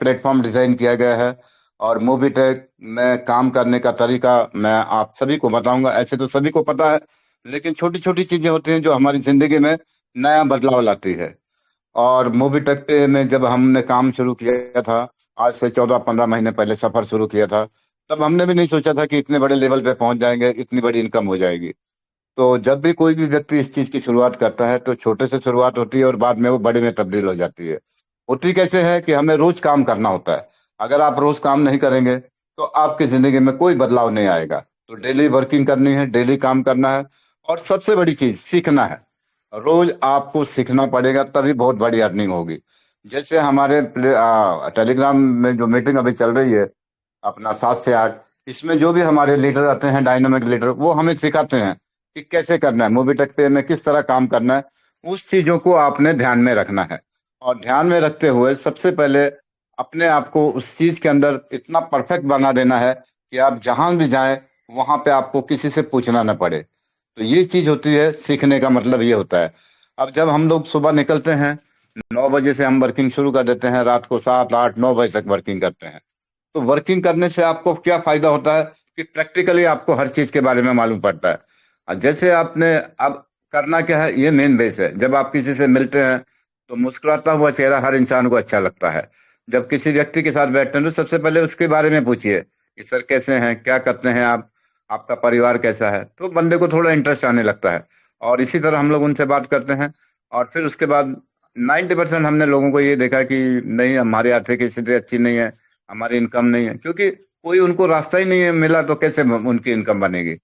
Platform design किया गया है। और मोबीटेक में काम करने का तरीका मैं आप सभी को बताऊंगा। ऐसे तो सभी को पता है, लेकिन छोटी छोटी चीजें होती हैं जो हमारी जिंदगी में नया बदलाव लाती है। और मोबीटेक पे में जब हमने काम शुरू किया था, आज से 14-15 महीने पहले सफर शुरू किया था, तब हमने भी नहीं सोचा था कि इतने बड़े लेवल पे पहुंच जाएंगे, इतनी बड़ी इनकम हो जाएगी। तो जब भी कोई भी व्यक्ति इस चीज की शुरुआत करता है तो छोटे से शुरुआत होती है और बाद में वो बड़े में तब्दील हो जाती है। होती कैसे है कि हमें रोज काम करना होता है। अगर आप रोज काम नहीं करेंगे तो आपकी जिंदगी में कोई बदलाव नहीं आएगा। तो डेली वर्किंग करनी है, डेली काम करना है। और सबसे बड़ी चीज सीखना है। रोज आपको सीखना पड़ेगा, तभी बहुत बड़ी अर्निंग होगी। जैसे हमारे टेलीग्राम में जो मीटिंग अभी चल रही है, अपना 7 से 8, इसमें जो भी हमारे लीडर आते हैं, डायनामिक लीडर, वो हमें सिखाते हैं कि कैसे करना है, मोबिटेक पे में किस तरह काम करना है। उस चीजों को आपने ध्यान में रखना है। और ध्यान में रखते हुए सबसे पहले अपने आप को उस चीज के अंदर इतना परफेक्ट बना देना है कि आप जहां भी जाएं वहां पे आपको किसी से पूछना न पड़े। तो ये चीज होती है, सीखने का मतलब ये होता है। अब जब हम लोग सुबह निकलते हैं, 9 बजे से हम वर्किंग शुरू कर देते हैं, रात को 7, 8, 9 बजे तक वर्किंग करते हैं। तो वर्किंग करने से आपको क्या फायदा होता है कि प्रैक्टिकली आपको हर चीज के बारे में मालूम पड़ता है। और जैसे आपने अब करना क्या है, ये मेन बेस है। जब आप किसी से मिलते हैं तो मुस्कुराता हुआ चेहरा हर इंसान को अच्छा लगता है। जब किसी व्यक्ति के साथ बैठते हैं तो सबसे पहले उसके बारे में पूछिए कि सर कैसे हैं, क्या करते हैं आप, आपका परिवार कैसा है, तो बंदे को थोड़ा इंटरेस्ट आने लगता है। और इसी तरह हम लोग उनसे बात करते हैं। और फिर उसके बाद 90% हमने लोगों को ये देखा कि नहीं, हमारी आर्थिक स्थिति अच्छी नहीं है, हमारी इनकम नहीं है, क्योंकि कोई उनको रास्ता ही नहीं है मिला, तो कैसे उनकी इनकम बनेगी।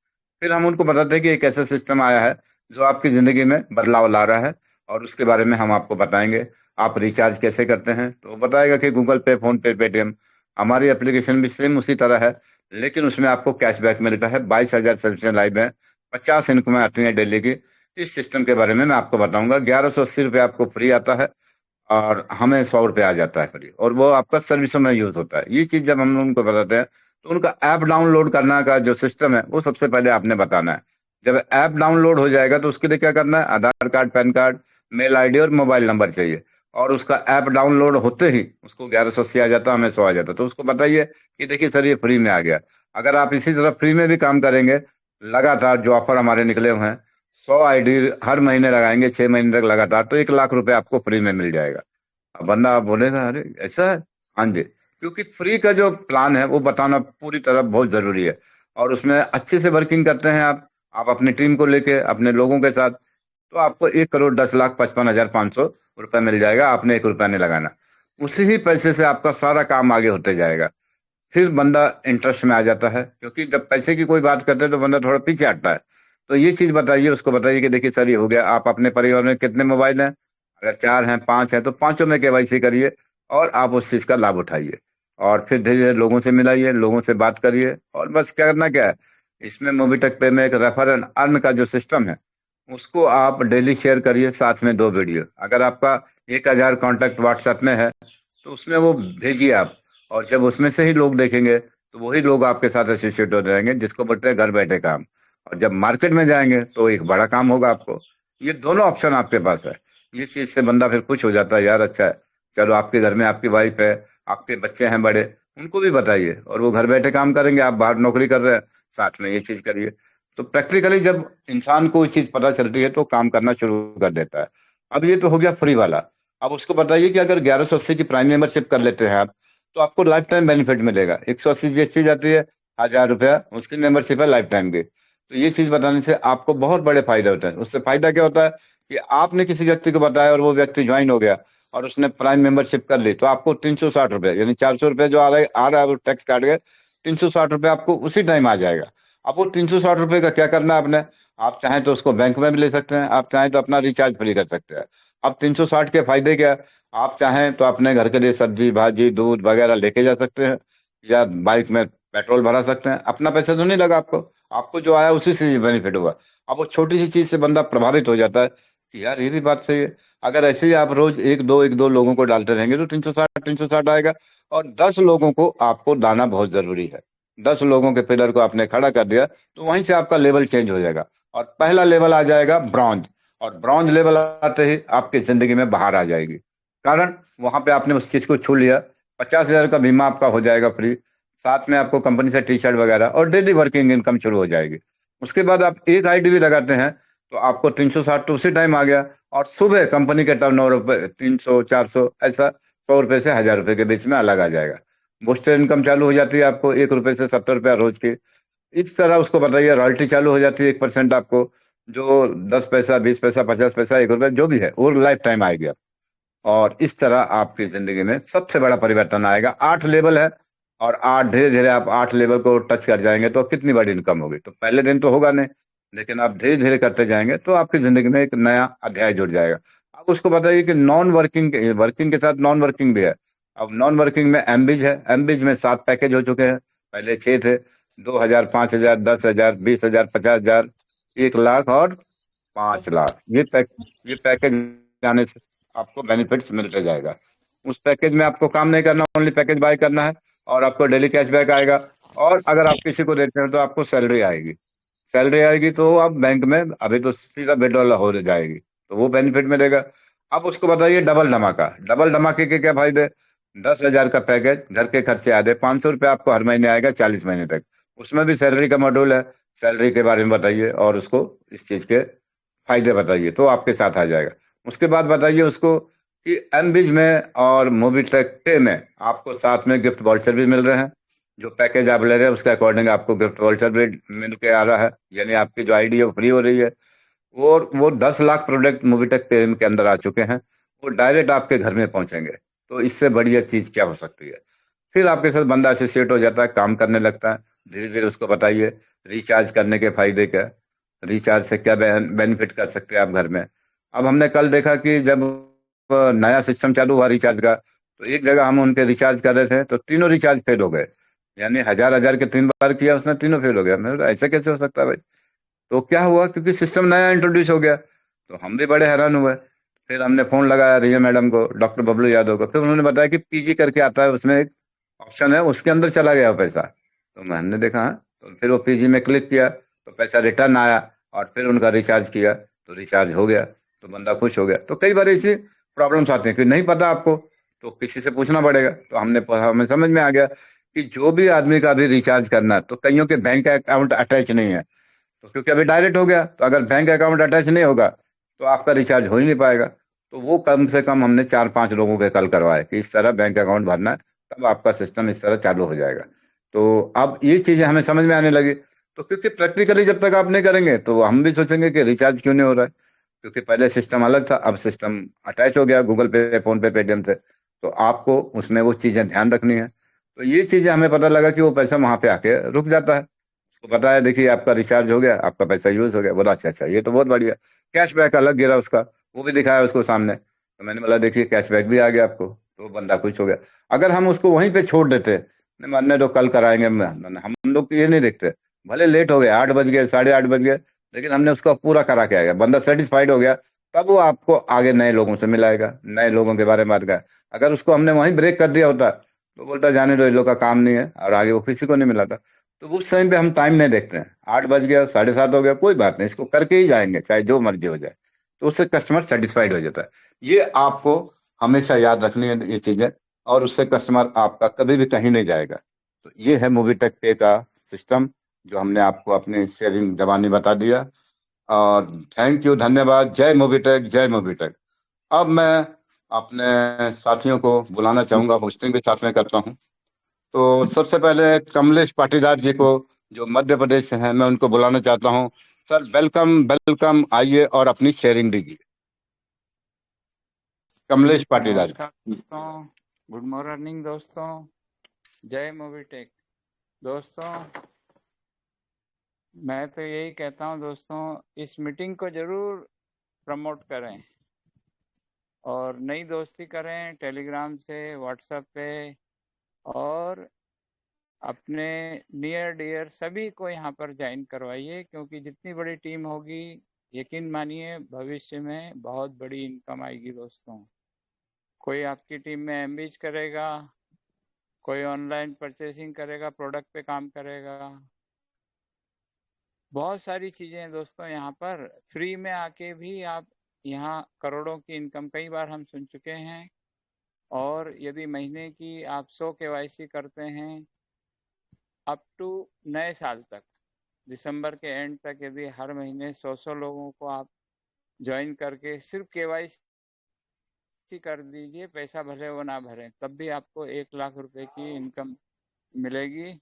फिर हम उनको बताते हैं कि एक ऐसा सिस्टम आया है जो आपकी जिंदगी में बदलाव ला रहा है, और उसके बारे में हम आपको बताएंगे। आप रिचार्ज कैसे करते हैं, तो वो बताएगा कि गूगल पे, फोन पे, पेटीएम। हमारी एप्लीकेशन भी सेम उसी तरह है, लेकिन उसमें आपको कैशबैक मिलता है। 22,000 सर्विसें लाइव है, 50 इनकमें आती हैं डेली की। इस सिस्टम के बारे में मैं आपको बताऊंगा। 1180 रुपये आपको फ्री आता है, और हमें 100 रुपये आ जाता है फ्री, और वो आपका सर्विसों में यूज होता है। ये चीज जब हम उनको बताते हैं तो उनका ऐप डाउनलोड करना का जो सिस्टम है वो सबसे पहले आपने बताना है। जब ऐप डाउनलोड हो जाएगा तो उसके लिए क्या करना है, Aadhaar card, PAN card, mail ID और मोबाइल नंबर चाहिए। और उसका ऐप डाउनलोड होते ही उसको 1180 आ जाता है, हमें 100 आ जाता है। तो उसको बताइए कि देखिए सर, ये फ्री में आ गया। अगर आप इसी तरह फ्री में भी काम करेंगे, लगातार जो ऑफर हमारे निकले हुए हैं, 100 आईडी हर महीने लगाएंगे, 6 महीने तक लगातार, तो 1 लाख रुपए आपको फ्री में मिल जाएगा। अब बंदा बोलेगा अरे ऐसा है। हाँ जी, क्योंकि फ्री का जो प्लान है वो बताना पूरी तरह बहुत जरूरी है। और उसमें अच्छे से वर्किंग करते हैं आप अपनी टीम को लेके, अपने लोगों के साथ, तो आपको 1,10,55,500 रुपए मिल जाएगा। आपने 1 रुपया नहीं लगाना। उसी ही पैसे से आपका सारा काम आगे होते जाएगा। फिर बंदा इंटरेस्ट में आ जाता है, क्योंकि जब पैसे की कोई बात करते हैं तो बंदा थोड़ा पीछे हटता है। तो ये चीज बताइए, उसको बताइए कि देखिए सर, ये हो गया। आप अपने परिवार में कितने मोबाइल हैं, अगर 4 हैं, 5 हैं, तो पांचों में केवाईसी करिए, और आप उस चीज का लाभ उठाइए। और फिर धीरे धीरे लोगों से मिलाइए, लोगों से बात करिए, और बस क्या करना क्या है। इसमें मोबिटेक पे में एक रेफर एंड अर्न का जो सिस्टम है, उसको आप डेली शेयर करिए, साथ में 2 वीडियो। अगर आपका 1,000 कॉन्टेक्ट व्हाट्सएप में है तो उसमें वो भेजिए आप। और जब उसमें से ही लोग देखेंगे तो वही लोग आपके साथ एसोसिएट हो जाएंगे, जिसको बोलते हैं घर बैठे काम। और जब मार्केट में जाएंगे तो एक बड़ा काम होगा आपको। ये दोनों ऑप्शन आपके पास है। ये चीज से बंदा फिर खुश हो जाता है, यार अच्छा है, चलो आपके घर में आपकी वाइफ है, आपके बच्चे हैं बड़े, उनको भी बताइए, और वो घर बैठे काम करेंगे। आप बाहर नौकरी कर रहे हैं, साथ में ये चीज करिए। तो प्रैक्टिकली जब इंसान को ये चीज पता चलती है तो काम करना शुरू कर देता है। अब ये तो हो गया फ्री वाला। अब उसको बताइए कि अगर 1180 की प्राइम मेंबरशिप कर लेते हैं आप, तो आपको लाइफ टाइम बेनिफिट मिलेगा। 180 जीएसटी जाती है, 1,000 रुपया उसकी मेंबरशिप है लाइफ टाइम की। तो ये चीज बताने से आपको बहुत बड़े फायदे होते हैं। उससे फायदा क्या होता है कि आपने किसी व्यक्ति को बताया और वो व्यक्ति ज्वाइन हो गया और उसने प्राइम मेंबरशिप कर ली, तो आपको 360 रुपये, यानी 400 रुपये जो आ रहा है वो टैक्स काट के 360 रुपये आपको उसी टाइम आ जाएगा। अब वो 360 रुपये का क्या करना है आपने, आप चाहें तो उसको बैंक में भी ले सकते हैं, आप चाहें तो अपना रिचार्ज फ्री कर सकते हैं। अब 360 के फायदे क्या, आप चाहें तो अपने घर के लिए सब्जी भाजी दूध वगैरह लेके जा सकते हैं, या बाइक में पेट्रोल भरा सकते हैं। अपना पैसा तो नहीं लगा आपको, आपको जो आया उसी से बेनिफिट हुआ। अब वो छोटी सी चीज से बंदा प्रभावित हो जाता है कि यार ये भी बात सही है। अगर ऐसे ही आप रोज एक दो लोगों को डालते रहेंगे तो 360 आएगा। और 10 लोगों को आपको डालना बहुत जरूरी है। 10 लोगों के पिलर को आपने खड़ा कर दिया तो वहीं से आपका लेवल चेंज हो जाएगा, और पहला लेवल आ जाएगा ब्रॉन्ज। और ब्रॉन्ज लेवल आते ही आपकी जिंदगी में बाहर आ जाएगी। कारण वहां पे आपने उस चीज को छू लिया, 50,000 का बीमा आपका हो जाएगा फ्री। साथ में आपको कंपनी से टी शर्ट वगैरह और डेली वर्किंग इनकम शुरू हो जाएगी। उसके बाद आप एक आईडी भी लगाते हैं तो आपको 360 तो उसी टाइम आ गया। और सुबह कंपनी के टर्नओवर पे 300 400 ऐसा 100 रुपए से 1,000 रुपए के बीच में अलग आ जाएगा। बूस्टर इनकम चालू हो जाती है आपको 1 रुपए से 70 रुपया रोज की। इस तरह उसको बताइए रॉयल्टी चालू हो जाती है 1% आपको, जो 10 पैसा 20 पैसा 50 पैसा 1 रुपया जो भी है वो लाइफ टाइम आएगी। और इस तरह आपकी जिंदगी में सबसे बड़ा परिवर्तन आएगा। 8 लेवल है और आठ धीरे धीरे आप 8 लेवल को टच कर जाएंगे तो कितनी बड़ी इनकम होगी। तो पहले दिन तो होगा नहीं, लेकिन आप धीरे धीरे करते जाएंगे तो आपकी जिंदगी में एक नया अध्याय जुड़ जाएगा। अब उसको बताइए कि नॉन वर्किंग, वर्किंग के साथ नॉन वर्किंग भी है। अब नॉन वर्किंग में एमबीज है। एमबीज में 7 पैकेज हो चुके हैं, पहले 6 थे। 2,000 5,000 10,000 20,000 50,000 1 लाख और 5 लाख। ये पैकेज आने से आपको बेनिफिट्स मिलते जाएगा। उस पैकेज में आपको काम नहीं करना, ओनली पैकेज बाय करना है और आपको डेली कैशबैक आएगा। और अगर आप किसी को देते हैं तो आपको सैलरी आएगी। सैलरी आएगी तो आप बैंक में अभी तो सीधा बेडरोल हो जाएगी, तो वो बेनिफिट मिलेगा। अब उसको बताइए डबल धमाका। डबल धमाके के क्या फायदे? 10,000 का पैकेज, घर के खर्चे आधे, 500 रुपया आपको हर महीने आएगा 40 महीने तक। उसमें भी सैलरी का मॉड्यूल है। सैलरी के बारे में बताइए और उसको इस चीज के फायदे बताइए तो आपके साथ आ जाएगा। उसके बाद बताइए उसको कि एमबीज में और मोबीटेक पे में आपको साथ में गिफ्ट वॉचर भी मिल रहे हैं। जो पैकेज आप ले रहे हैं उसके अकॉर्डिंग आपको गिफ्ट वॉचर भी मिल के आ रहा है, यानी आपकी जो आईडी है वो फ्री हो रही है। वो 10 लाख प्रोडक्ट मोबीटेक पे के अंदर आ चुके हैं, वो डायरेक्ट आपके घर में पहुंचेंगे। तो इससे बढ़िया चीज क्या हो सकती है? फिर आपके साथ बंदा एसोसिएट हो जाता है, काम करने लगता है। धीरे धीरे उसको बताइए रिचार्ज करने के फायदे क्या, रिचार्ज से क्या बेनिफिट कर सकते हैं आप घर में। अब हमने कल देखा कि जब नया सिस्टम चालू हुआ रिचार्ज का, तो एक जगह हम उनके रिचार्ज कर रहे थे तो तीनों रिचार्ज फेल हो गए। यानी 1,000 1,000 के 3 बार किया उसने, तीनों फेल हो गया। मैंने बोला ऐसा कैसे हो सकता है भाई? तो क्या हुआ, क्योंकि सिस्टम नया इंट्रोड्यूस हो गया। तो हम भी बड़े हैरान हुए। फिर हमने फोन लगाया रिया मैडम को, डॉक्टर बबलू यादव को। फिर उन्होंने बताया कि पीजी करके आता है, उसमें एक ऑप्शन है, उसके अंदर चला गया पैसा। तो मैंने देखा हाँ। तो फिर वो पीजी में क्लिक किया तो पैसा रिटर्न आया। और फिर उनका रिचार्ज किया तो रिचार्ज हो गया। तो बंदा खुश हो गया। तो कई बार ऐसी प्रॉब्लम्स आती हैं कि नहीं पता आपको, तो किसी से पूछना पड़ेगा। तो हमें समझ में आ गया कि जो भी आदमी का भी रिचार्ज करना है तो कईयों के बैंक अकाउंट अटैच नहीं है। तो क्योंकि अभी डायरेक्ट हो गया, तो अगर बैंक अकाउंट अटैच नहीं होगा तो आपका रिचार्ज हो ही नहीं पाएगा। तो वो कम से कम हमने 4 5 लोगों के कल करवाए कि इस तरह बैंक अकाउंट भरना है, तब आपका सिस्टम इस तरह चालू हो जाएगा। तो अब ये चीजें हमें समझ में आने लगी। तो क्योंकि प्रैक्टिकली जब तक आप नहीं करेंगे तो हम भी सोचेंगे कि रिचार्ज क्यों नहीं हो रहा है। क्योंकि पहले सिस्टम अलग था, अब सिस्टम अटैच हो गया गूगल पे फोन पे पेटीएम से। तो आपको उसमें वो चीजें ध्यान रखनी है। तो ये चीजें हमें पता लगा कि वो पैसा वहां पे आके रुक जाता है। उसको पता है देखिए आपका रिचार्ज हो गया, आपका पैसा यूज हो गया। बोला अच्छा अच्छा ये तो बहुत बढ़िया। कैशबैक अलग गिरा उसका, वो भी दिखाया उसको सामने। तो मैंने बोला देखिए कैशबैक भी आ गया आपको। तो बंदा खुश हो गया। अगर हम उसको वहीं पे छोड़ देते, नहीं मानने तो कल कराएंगे, हम लोग तो ये नहीं देखते। भले लेट हो गया, 8 बज गए 8:30 बज गए, लेकिन हमने उसको पूरा करा के आ गया, बंदा सेटिस्फाइड हो गया। तब वो आपको आगे नए लोगों से मिलाएगा, नए लोगों के बारे में बात करेगा। अगर उसको हमने वहीं ब्रेक कर दिया होता तो बोलता जाने दो, इन लोग का काम नहीं है, और आगे वो किसी को नहीं मिलाता। तो उस टाइम पे हम टाइम नहीं देखते हैं, 8 बज गया 7:30 हो गया, कोई बात नहीं, इसको करके ही जाएंगे चाहे जो मर्जी हो जाए। तो उससे कस्टमर सेटिस्फाइड हो जाता है। ये आपको हमेशा याद रखनी है ये चीजें। और उससे कस्टमर आपका कभी भी कहीं नहीं जाएगा। तो ये है मोबीटेक पे का सिस्टम, जो हमने आपको अपनी शेयरिंग जबानी बता दिया। और थैंक यू, धन्यवाद। जय मोबीटेक, जय मोबीटेक। अब मैं अपने साथियों को बुलाना चाहूंगा, होस्टिंग भी साथ में करता हूँ। तो सबसे पहले कमलेश पाटीदार जी को, जो मध्य प्रदेश से हैं, मैं उनको बुलाना चाहता हूँ। सर वेलकम वेलकम, आइए और अपनी शेयरिंग दीजिए। कमलेश पाटीदार। नमस्कार दोस्तों, गुड मॉर्निंग दोस्तों, जय मोबीटेक दोस्तों। मैं तो यही कहता हूँ दोस्तों, इस मीटिंग को जरूर प्रमोट करें और नई दोस्ती करें टेलीग्राम से, व्हाट्सएप पे, और अपने नियर डियर सभी को यहाँ पर ज्वाइन करवाइए, क्योंकि जितनी बड़ी टीम होगी, यकीन मानिए भविष्य में बहुत बड़ी इनकम आएगी दोस्तों। कोई आपकी टीम में एमबीज करेगा, कोई ऑनलाइन परचेसिंग करेगा, प्रोडक्ट पे काम करेगा। बहुत सारी चीजें हैं दोस्तों, यहाँ पर फ्री में आके भी आप यहाँ करोड़ों की इनकम कई बार हम सुन चुके हैं। और यदि महीने की आप 100 केवाईसी करते हैं अप टू नए साल तक, दिसंबर के एंड तक, यदि हर महीने 100 लोगों को आप ज्वाइन करके सिर्फ केवाईसी कर दीजिए, पैसा भले वो ना भरें, तब भी आपको 1 लाख रुपए की इनकम मिलेगी।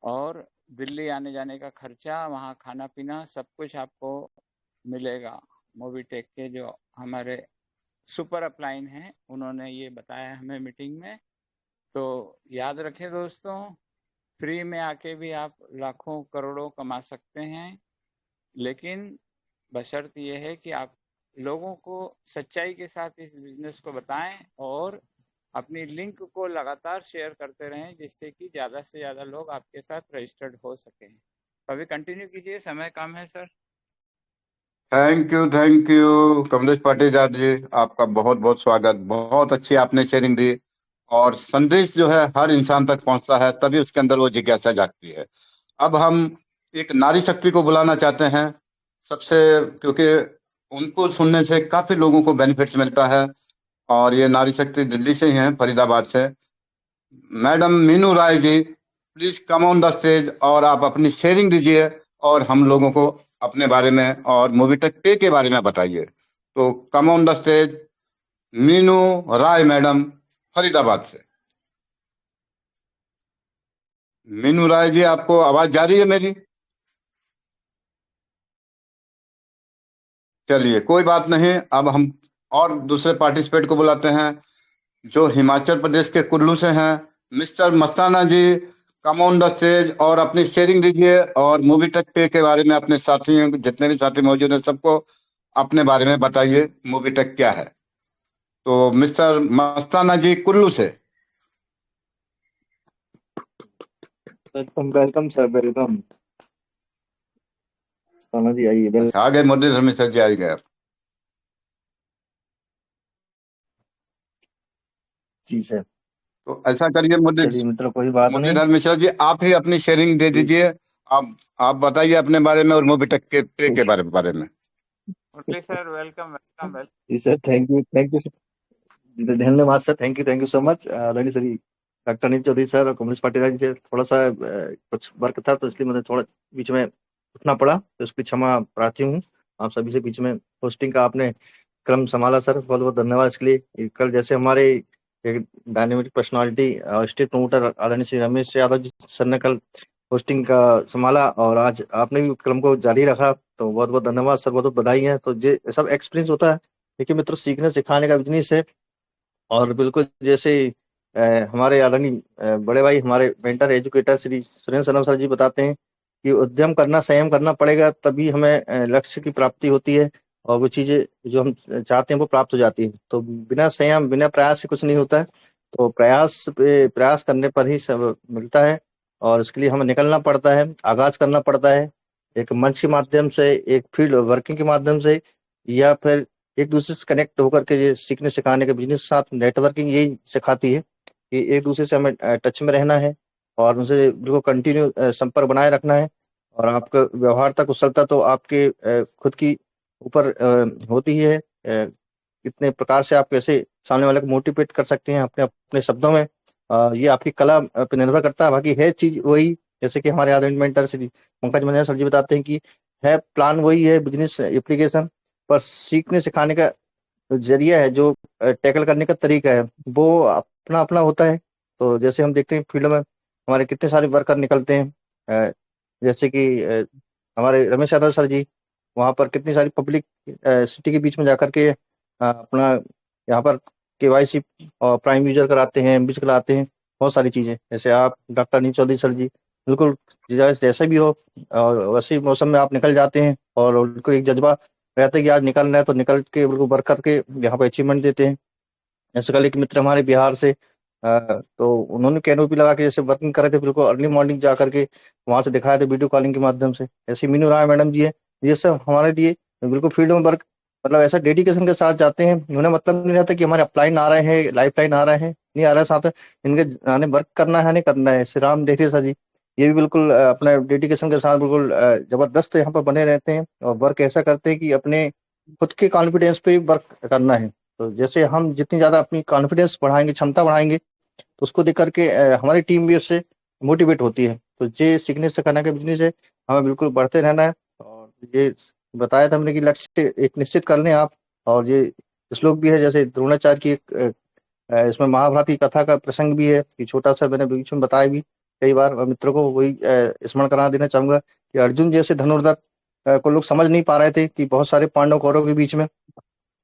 और दिल्ली आने जाने का खर्चा, वहाँ खाना पीना, सब कुछ आपको मिलेगा। मोबीटेक के जो हमारे सुपर अपलाइन हैं उन्होंने ये बताया हमें मीटिंग में। तो याद रखें दोस्तों, फ्री में आके भी आप लाखों करोड़ों कमा सकते हैं, लेकिन बशर्त ये है कि आप लोगों को सच्चाई के साथ इस बिजनेस को बताएं और अपनी लिंक को लगातार शेयर करते रहें, जिससे कि ज़्यादा से ज़्यादा लोग आपके साथ रजिस्टर्ड हो सकें। अभी कंटिन्यू कीजिए, समय कम है sir. Thank you Kamlesh Patidar ji. आपका बहुत बहुत स्वागत। बहुत अच्छी आपने शेयरिंग दी। और संदेश जो है हर इंसान तक पहुंचता है, तभी उसके अंदर वो जिज्ञासा जागती है। अब हम एक नारी शक्ति को बुलाना चाहते हैं सबसे, क्योंकि उनको सुनने से काफी लोगों को बेनिफिट्स मिलता है। और ये नारी शक्ति दिल्ली से ही है, फरीदाबाद से। Madam Meenu Rai ji, please come on the stage और आप अपनी शेयरिंग दीजिए और हम लोगों को अपने बारे में और मूवीटेक पे के बारे में बताइए। तो come on the stage, Meenu Rai madam, Faridabad से। मीनू राय जी, आपको आवाज जा रही है मेरी? चलिए कोई बात नहीं। अब हम और दूसरे पार्टिसिपेट को बुलाते हैं जो हिमाचल प्रदेश के कुल्लू से हैं। Mister Mastana ji, come on the stage और अपनी शेयरिंग दीजिए और मूवी टेक पे के बारे में अपने साथियों, जितने भी साथी मौजूद हैं, सबको अपने बारे में बताइए, मूवी टेक क्या है। तो मिस्टर मस्ताना जी कुल्लू से। Welcome welcome sir, welcome. सोना जी आइए, वेल। अच्छा, आ गए मुरलीधर मिश्र जी, आ गए। जी सर। तो ऐसा करिए मुरली चलिए मित्र, कोई बात नहीं। मुरलीधर मिश्रा जी, आप ही अपनी शेयरिंग दे जी दीजिए। आप बताइए अपने बारे में और मूवी टेक के पे के बारे में। Murli sir, welcome welcome welcome. जी सर, थैंक यू सर, धन्यवाद sir, thank you so much आदरणीय श्री डॉक्टर अनिल चौधरी सर और कमलेश पाटीदार जी से थोड़ा सा कुछ वर्क था, तो इसलिए मुझे थोड़ा बीच में उठना पड़ा, तो उसकी क्षमा प्रार्थी हूँ। आप सभी से बीच में होस्टिंग का आपने क्रम संभाला सर, बहुत बहुत धन्यवाद इसके लिए। कल जैसे हमारे एक डायनेमिक पर्सनालिटी स्टेट प्रमोटर आदरणीय श्री रमेश यादव जी सर ने कल होस्टिंग का संभाला और आज आपने भी क्रम को जारी रखा, तो बहुत बहुत धन्यवाद सर, बहुत बहुत बधाई है। तो ये सब एक्सपीरियंस होता है, देखिए मित्रों, सीखने सिखाने का बिजनेस है। और बिल्कुल जैसे हमारे आदरणीय बड़े भाई, हमारे मेंटर एजुकेटर श्री सुरेंद्र सनम सर जी बताते हैं कि उद्यम करना, संयम करना पड़ेगा, तभी हमें लक्ष्य की प्राप्ति होती है और वो चीजें जो हम चाहते हैं वो प्राप्त हो जाती है। तो बिना संयम, बिना प्रयास से कुछ नहीं होता है। तो प्रयास करने पर ही सब मिलता है और इसके लिए हमें निकलना पड़ता है, आगाज करना पड़ता है, एक मंच के माध्यम से, एक फील्ड वर्किंग के माध्यम से, या फिर एक दूसरे से कनेक्ट होकर के। ये सीखने सिखाने के बिजनेस के साथ नेटवर्किंग यही सिखाती है कि एक दूसरे से हमें टच में रहना है और उनसे बिल्कुल कंटिन्यू संपर्क बनाए रखना है। और आपका व्यवहारता, कुशलता तो आपके खुद की ऊपर होती है। कितने प्रकार से आप कैसे सामने वाले को मोटिवेट कर सकते हैं अपने अपने शब्दों में, ये आपकी कला पे निर्भर करता है। बाकी है चीज वही, जैसे कि हमारे आदरणीय मेंटर श्री पंकज मंजर सर जी बताते हैं कि है प्लान वही है, बिजनेस एप्लीकेशन, पर सीखने सिखाने का जरिया है, जो टैकल करने का तरीका है वो अपना अपना होता है। तो जैसे हम देखते हैं फील्ड में हमारे कितने सारे वर्कर निकलते हैं, जैसे कि हमारे रमेश यादव सर जी, वहाँ पर कितनी सारी पब्लिक सिटी के बीच में जाकर के अपना यहाँ पर केवाईसी और प्राइम यूजर कराते हैं, एमबीसी कराते हैं, बहुत सारी चीजें। जैसे आप डॉक्टर नील चौधरी सर जी, बिल्कुल जैसे भी हो वैसे ही मौसम में आप निकल जाते हैं और उनको एक जज्बा रहता है कि आज निकलना है, तो निकल के बिल्कुल वर्क करके यहाँ पे अचीवमेंट देते हैं। ऐसे कल एक मित्र हमारे बिहार से तो उन्होंने कैनोपी लगा के जैसे वर्किंग करे थे, बिल्कुल अर्ली मॉर्निंग जा करके वहां से दिखाए थे वीडियो कॉलिंग के माध्यम से। ऐसे मीनू राय मैडम जी है, ये सब हमारे लिए बिल्कुल फील्ड में वर्क, मतलब ऐसा डेडिकेशन के साथ जाते हैं। उन्हें मतलब नहीं रहता कि हमारे अपलाइन आ रहे हैं, लाइफ लाइन आ रहे हैं, नहीं आ रहे हैं, साथ इनके आने वर्क करना है नहीं करना है। श्री राम देखिए सर जी, ये भी बिल्कुल अपने डेडिकेशन के साथ बिल्कुल जबरदस्त यहाँ पर बने रहते हैं और वर्क ऐसा करते हैं कि अपने खुद के कॉन्फिडेंस पे वर्क करना है। तो जैसे हम जितनी ज्यादा अपनी कॉन्फिडेंस बढ़ाएंगे, क्षमता बढ़ाएंगे, तो उसको देख करके हमारी टीम भी उससे मोटिवेट होती है। तो ये सीखने सिखाने का बिजनेस है, हमें बिल्कुल बढ़ते रहना है। और ये बताया था हमने कि लक्ष्य एक निश्चित कर लें आप। और ये श्लोक भी है, जैसे द्रोणाचार्य की एक इसमें महाभारत की कथा का प्रसंग भी है कि छोटा सा मैंने बीच में बताया भी कई बार, और मित्रों को वही स्मरण करा देना चाहूंगा कि अर्जुन जैसे धनुर्धर को लोग समझ नहीं पा रहे थे कि बहुत सारे पांडव कौरव के बीच में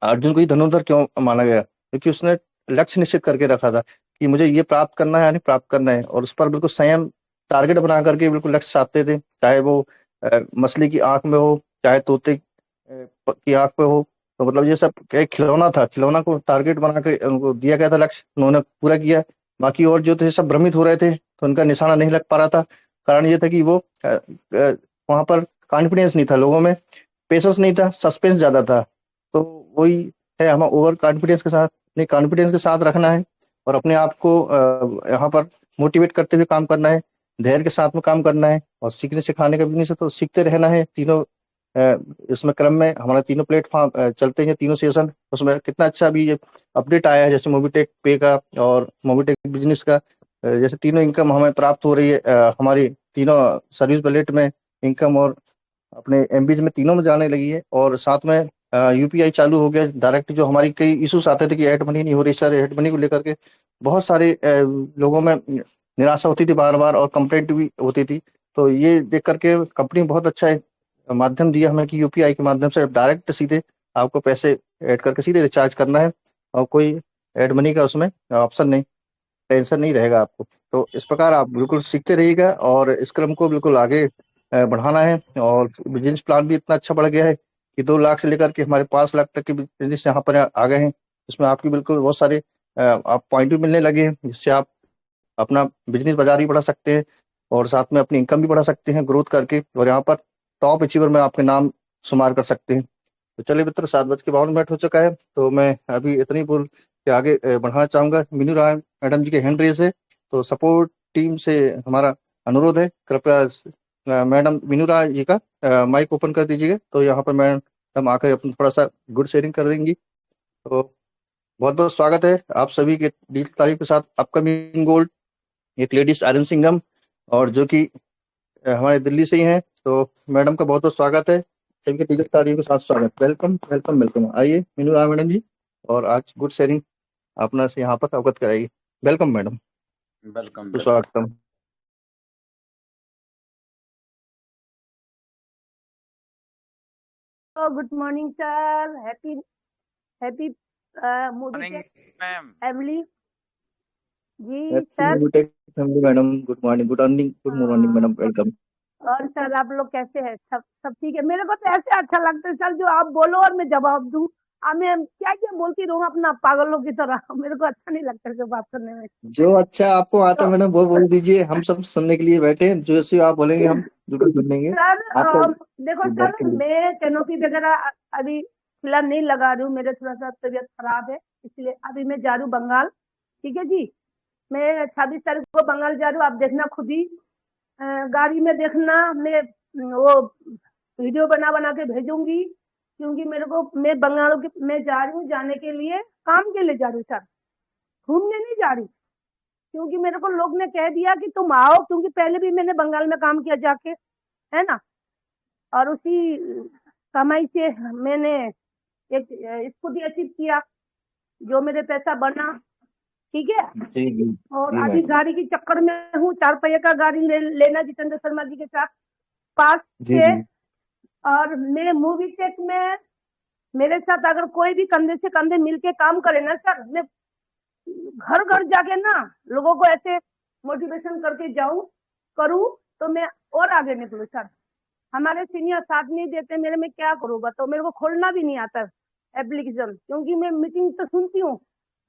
अर्जुन को ही धनुर्धर क्यों माना गया, क्योंकि उसने लक्ष्य निश्चित करके रखा था कि मुझे ये प्राप्त करना है, यानी प्राप्त करना है, और उस पर बिल्कुल संयम टारगेट बना करके बिल्कुल लक्ष्य साधते थे। चाहे वो मछली की आंख में हो, चाहे तोते की आंख पे हो। तो मतलब ये सब एक खिलौना था, खिलौना को टारगेट बना के उनको दिया गया था लक्ष्य, उन्होंने पूरा किया। बाकी और जो थे सब भ्रमित हो रहे थे, तो उनका निशाना नहीं लग पा रहा था। कारण ये था कि वो वहां पर कॉन्फिडेंस नहीं था लोगों में, पेशेंस नहीं था, सस्पेंस ज्यादा था। तो वही है, हमें ओवर कॉन्फिडेंस के साथ, नहीं कॉन्फिडेंस के साथ रखना है, और अपने आप को यहाँ पर मोटिवेट करते हुए काम करना है, धैर्य के साथ में काम करना है। और सीखने सिखाने का बिजनेस है, तो सीखते रहना है। तीनों अ, इसमें क्रम में हमारा तीनों प्लेटफॉर्म चलते हैं, तीनों सेशन। उसमें कितना अच्छा अभी ये अपडेट आया है, जैसे मोबिटेक पे का और मोबिटेक बिजनेस का। जैसे तीनों इनकम हमें प्राप्त हो रही है, हमारी तीनों सर्विस वॉलेट में इनकम और अपने एमबीज में, तीनों में जाने लगी है। और साथ में यूपीआई चालू हो गया डायरेक्ट। जो हमारी कई इश्यूज आते थे कि एड मनी नहीं हो रही सर, एड मनी को लेकर के बहुत सारे लोगों में निराशा होती थी बार बार, और कंप्लेंट भी होती थी। तो ये देख करके कंपनी बहुत अच्छा है माध्यम दिया हमें कि यूपीआई के माध्यम से डायरेक्ट सीधे आपको पैसे ऐड करके सीधे रिचार्ज करना है, और कोई एड मनी का उसमें ऑप्शन नहीं, टेंशन नहीं रहेगा आपको। तो इस प्रकार आप बिल्कुल सीखते रहिएगा, और इस क्रम को बिल्कुल आगे बढ़ाना है। और बिजनेस प्लान भी इतना अच्छा बढ़ गया है कि 2 लाख से लेकर के हमारे 5 लाख तक के बिजनेस यहाँ पर आ गए हैं। इसमें आपकी बिल्कुल बहुत सारे आप पॉइंट भी मिलने लगे हैं, जिससे आप अपना बिजनेस बाजार भी बढ़ा सकते हैं, और साथ में अपनी इनकम भी बढ़ा सकते हैं ग्रोथ करके, और यहाँ पर टॉप अचीवर में आपके नाम शुमार कर सकते हैं। तो चलिए मित्र, 7:52 हो चुका है, तो मैं अभी इतनी बोल के आगे बढ़ाना चाहूंगा। मीनू राय मैडम जी के हैंड रेस है, तो सपोर्ट टीम से हमारा अनुरोध है, कृपया मैडम मीनू राय जी का माइक ओपन कर दीजिएगा। तो यहाँ पर मैडम आकर अपना थोड़ा सा गुड शेयरिंग कर देंगी। तो बहुत बहुत स्वागत है आप सभी के दिल की तारीफ के साथ। अपकमिंग गोल्ड एक लेडीज आयरन सिंघम, और जो कि हमारे दिल्ली से ही हैं। तो मैडम का बहुत बहुत स्वागत है, सभी के टीचर तारीफ के साथ स्वागत। Welcome welcome welcome. आइए मीनू राय मैडम जी, और आज गुड शेयरिंग अपना से यहाँ पर अवगत कराइए। Welcome madam, welcome welcome. सुस्वागतम। Good morning sir, happy happy morning Mobitech ma'am. Family जी happy sir. Mobitech family madam, good morning, good earning, good morning madam, welcome. और सर आप लोग कैसे हैं? सब सब ठीक है? मेरे को तो ऐसे अच्छा लगता है सर, जो आप बोलो और मैं जवाब दूं। अब मैं क्या क्या बोलती रहूं अपना पागलों की तरह। मेरे को अच्छा नहीं लगता है बात करने में। जो अच्छा आपको आता है तो मैडम वो बोल दीजिए, हम सब सुनने के लिए बैठे हैं। जो सी आप बोलेंगे हम बिल्कुल सुनेंगे सर आपको। देखो सर, मैं कैनोपी वगैरह अभी फिलहाल नहीं लगा रही हूँ, मेरे थोड़ा सा तबीयत खराब है, इसलिए अभी मैं जा रही हूँ बंगाल। ठीक है जी, मैं 26 तारीख को बंगाल जा रही हूँ, आप देखना खुद ही। गाड़ी में देखना, मैं वो वीडियो बना बना के भेजूंगी। क्योंकि मेरे को, मैं बंगाल के मैं जा रही हूँ, जाने के लिए काम के लिए जा रही हूँ सर, घूमने नहीं जा रही। क्योंकि मेरे को लोग ने कह दिया कि तुम आओ, क्योंकि पहले भी मैंने बंगाल में काम किया जाके, है ना। और उसी कमाई से मैंने एक स्कूटी अचीव किया, जो मेरे पैसा बना। ठीक है। जी जी और जी अभी मैडम। गाड़ी की चक्कर में हूँ, 4 पहिए का गाड़ी लेना जितेंद्र शर्मा जी के साथ पास जी से। जी और मैं मूवी टेक में, मेरे साथ अगर कोई भी कंधे से कंधे मिलके काम करे ना सर, मैं घर घर जाके ना लोगों को ऐसे मोटिवेशन करके जाऊं, करूं, तो मैं और आगे निकलूं सर। हमारे सीनियर साथ नहीं देते, मेरे में क्या करूं बताओ। मेरे को खोलना भी नहीं आता एप्लीकेशन, क्योंकि मैं मीटिंग तो सुनती हूँ,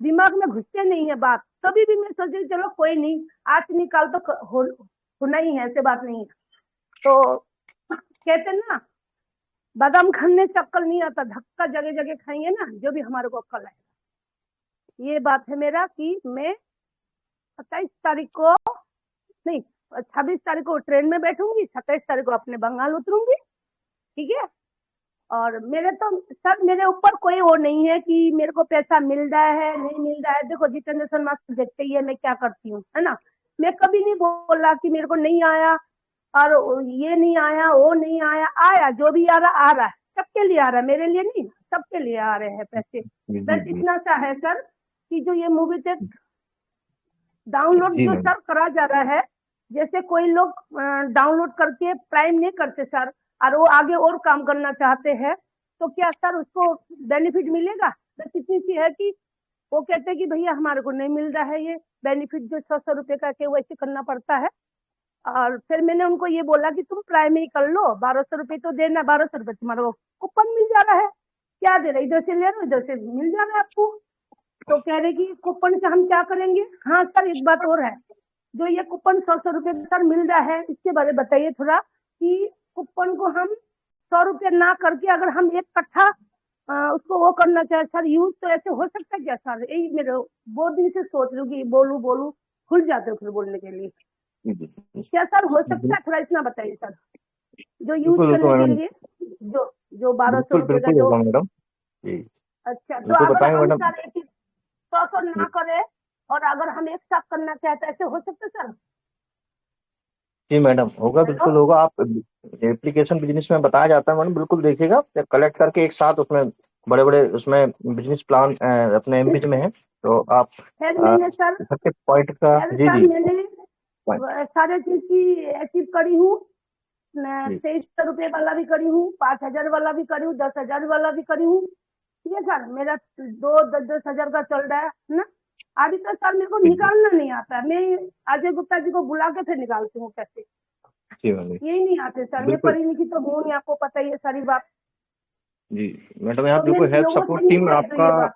दिमाग में घुसते नहीं है बात। कभी भी मैं सोचती चलो कोई नहीं, आज निकाल तो होना ही है, ऐसे बात नहीं है। तो कहते ना, बादाम खाने से अक्कल नहीं आता, धक्का जगह जगह खाएंगे ना, जो भी हमारे को अक्कल आएगा। ये बात है मेरा कि मैं 27 तारीख को नहीं, 26 तारीख को ट्रेन में बैठूंगी, 27 तारीख को अपने बंगाल उतरूंगी। ठीक है। और मेरे तो सर मेरे ऊपर कोई वो नहीं है कि मेरे को पैसा मिल रहा है नहीं मिल रहा है। देखो जितेंद्र शर्मा देखते ही है मैं क्या करती हूँ, है ना। मैं कभी नहीं बोला कि मेरे को नहीं आया और ये नहीं आया वो नहीं आया। आया जो भी आ रहा है सबके लिए आ रहा है, मेरे लिए नहीं, सबके लिए आ रहे हैं पैसे। जी बस जी इतना सा है सर कि जो ये मूवी टेक डाउनलोड जी जो मैडम। सर करा जा रहा है, जैसे कोई लोग डाउनलोड करके प्राइम नहीं करते सर और वो आगे और काम करना चाहते हैं, तो क्या सर उसको बेनिफिट मिलेगा? बस इतनी सी है कि वो कहते हैं कि भैया हमारे को नहीं मिल रहा है ये बेनिफिट, जो 100 रुपए का KYC करना पड़ता है। और फिर मैंने उनको ये बोला कि तुम प्राइम ही कर लो, 1200 रुपये तो देना, 1200 रुपये तुम्हारा वो कूपन मिल जा रहा है, क्या दे रहे इधर से ले रहे हो इधर से मिल जा रहा है आपको। तो कह रहे कि कूपन से हम क्या करेंगे। हाँ सर एक बात और है, जो ये कूपन 100 रुपये सर मिल रहा है इसके बारे में बताइए थोड़ा कि कूपन को हम 100 रुपये ना करके अगर हम एक कट्ठा उसको वो करना चाहे सर यूज, तो ऐसे हो सकता है क्या सर? यही मेरे बहुत दिन से सोच रही हूँ कि बोलूं बोलूं, खुल जाते हो फिर बोलने के लिए। जी जी जी। क्या सर हो सकता है? थोड़ा इतना बताइए सर, जो यूज बिल्कुल बिल्कुल करने के मैडम। लिए जो जो 1200 रुपये का बिल्कुल जो। होगा मैडम। जी अच्छा तो बिल्कुल अगर बताएंगे हम मैडम। सर एक 100 ना करे और अगर हम एक साथ करना चाहते ऐसे हो सकता है सर? जी मैडम होगा, हेलो। बिल्कुल होगा। आप एप्लीकेशन बिजनेस में बताया जाता है मैडम, बिल्कुल देखिएगा कलेक्ट करके एक साथ उसमें बड़े बड़े उसमें बिजनेस प्लान अपने एमपी में है, तो आप खैर अ, मैंने सर घर के पॉइंट का। खैर जी सर जी मैंने पॉइंट। सारे चीज की अचीव करी हूँ। मैं जी 2300 रुपये वाला भी करी हूँ, 5000 वाला भी करी हूँ, 10,000 वाला भी करी हूँ। ठीक है सर, मेरा 2-10-10 हजार का चल रहा है ना। अभी तो सर मेरे को जी जी निकालना नहीं आता है, मैं अजय गुप्ता जी को बुला के फिर निकालती हूँ पैसे। जी मैडम। यही नहीं आते सर, मैं बिल्कुल पढ़ी लिखी तो हूँ नहीं, आपको पता ही है सारी बात। जी मैडम, यहाँ तो मैं बिल्कुल हेल्प लोगों सपोर्ट से नहीं टीम कह रही आपका। ये बात।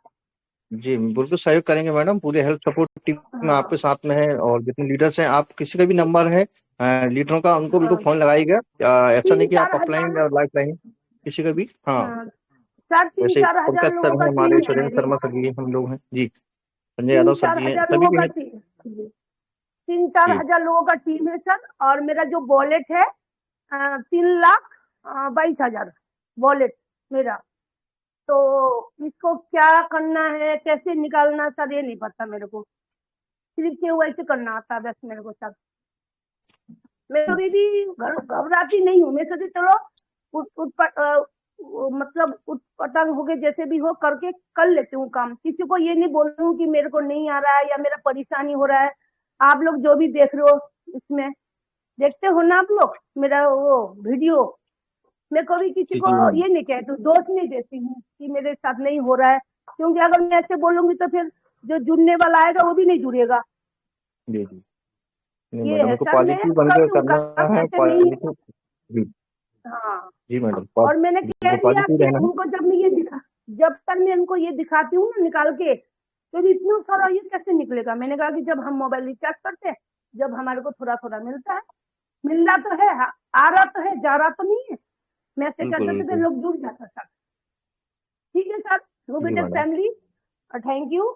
जी बिल्कुल सहयोग करेंगे मैडम, पूरे हेल्प सपोर्ट टीम आपके हाँ साथ में है। और जितने लीडर्स हैं, आप किसी का भी नंबर है लीडरों का, उनको बिल्कुल हाँ। फोन लगाइएगा। ऐसा नहीं तीन कि चार आप ऑफलाइन हजार या लाइफ लाइन किसी का भी। हाँ हाँ सर, तीन जैसे चार हजार पंकज लोगों सर का हैं टीम हमारे, है सुरेंद्र मेरी। शर्मा सर जी, हम लोग हैं जी, संजय तीन यादव सर चार जी हैं, हजार सभी लोगों की का है। टीम, तीन चार जी हजार लोगों का टीम है सर। और मेरा जो वॉलेट है 3,22,000 वॉलेट मेरा। तो इसको क्या करना है कैसे निकालना सर ये नहीं पता मेरे को, सिर्फ KYC करना आता है बस मेरे को सर। मैं कभी भी घबराती नहीं हूँ, मैं सोची चलो उठ उठ मतलब उठ पटांग हो गए जैसे भी हो करके कर लेती हूँ काम। किसी को ये नहीं बोल रही हूँ कि मेरे को नहीं आ रहा है या मेरा परेशानी हो रहा है। आप लोग जो भी देख रहे हो इसमें देखते हो ना आप लोग मेरा वो वीडियो, मैं कभी किसी जी को जी मैडम। ये नहीं कहती हूँ, दोष नहीं देती हूँ कि मेरे साथ नहीं हो रहा है। क्योंकि अगर मैं ऐसे बोलूंगी तो फिर जो जुड़ने वाला आएगा वो भी नहीं जुड़ेगा। जी जी नहीं ये मैडम, है मेरे को सर, मैं पॉजिटिव कर बनकर रही हूँ करना काम है, ऐसे नहीं। पॉजिटिव। जी हाँ जी मैडम, और मैंने कह बिल्कुल दिया पॉजिटिव कि रहना है। उनको जब तक मैं उनको ये दिखाती हूँ ना निकाल के, तो इतना सारा ये कैसे निकलेगा। मैंने कहा कि जब हम मोबाइल रिचार्ज करते हैं, जब हमारे को थोड़ा थोड़ा मिलता है, मिल रहा तो है, आ रहा तो है, जा रहा तो नहीं है। मैं ऐसे बिल्कुल करते तो बिल्कुल। लोग जुड़ जाता सर। ठीक है सर, जी Rubitech madam. Family, thank you,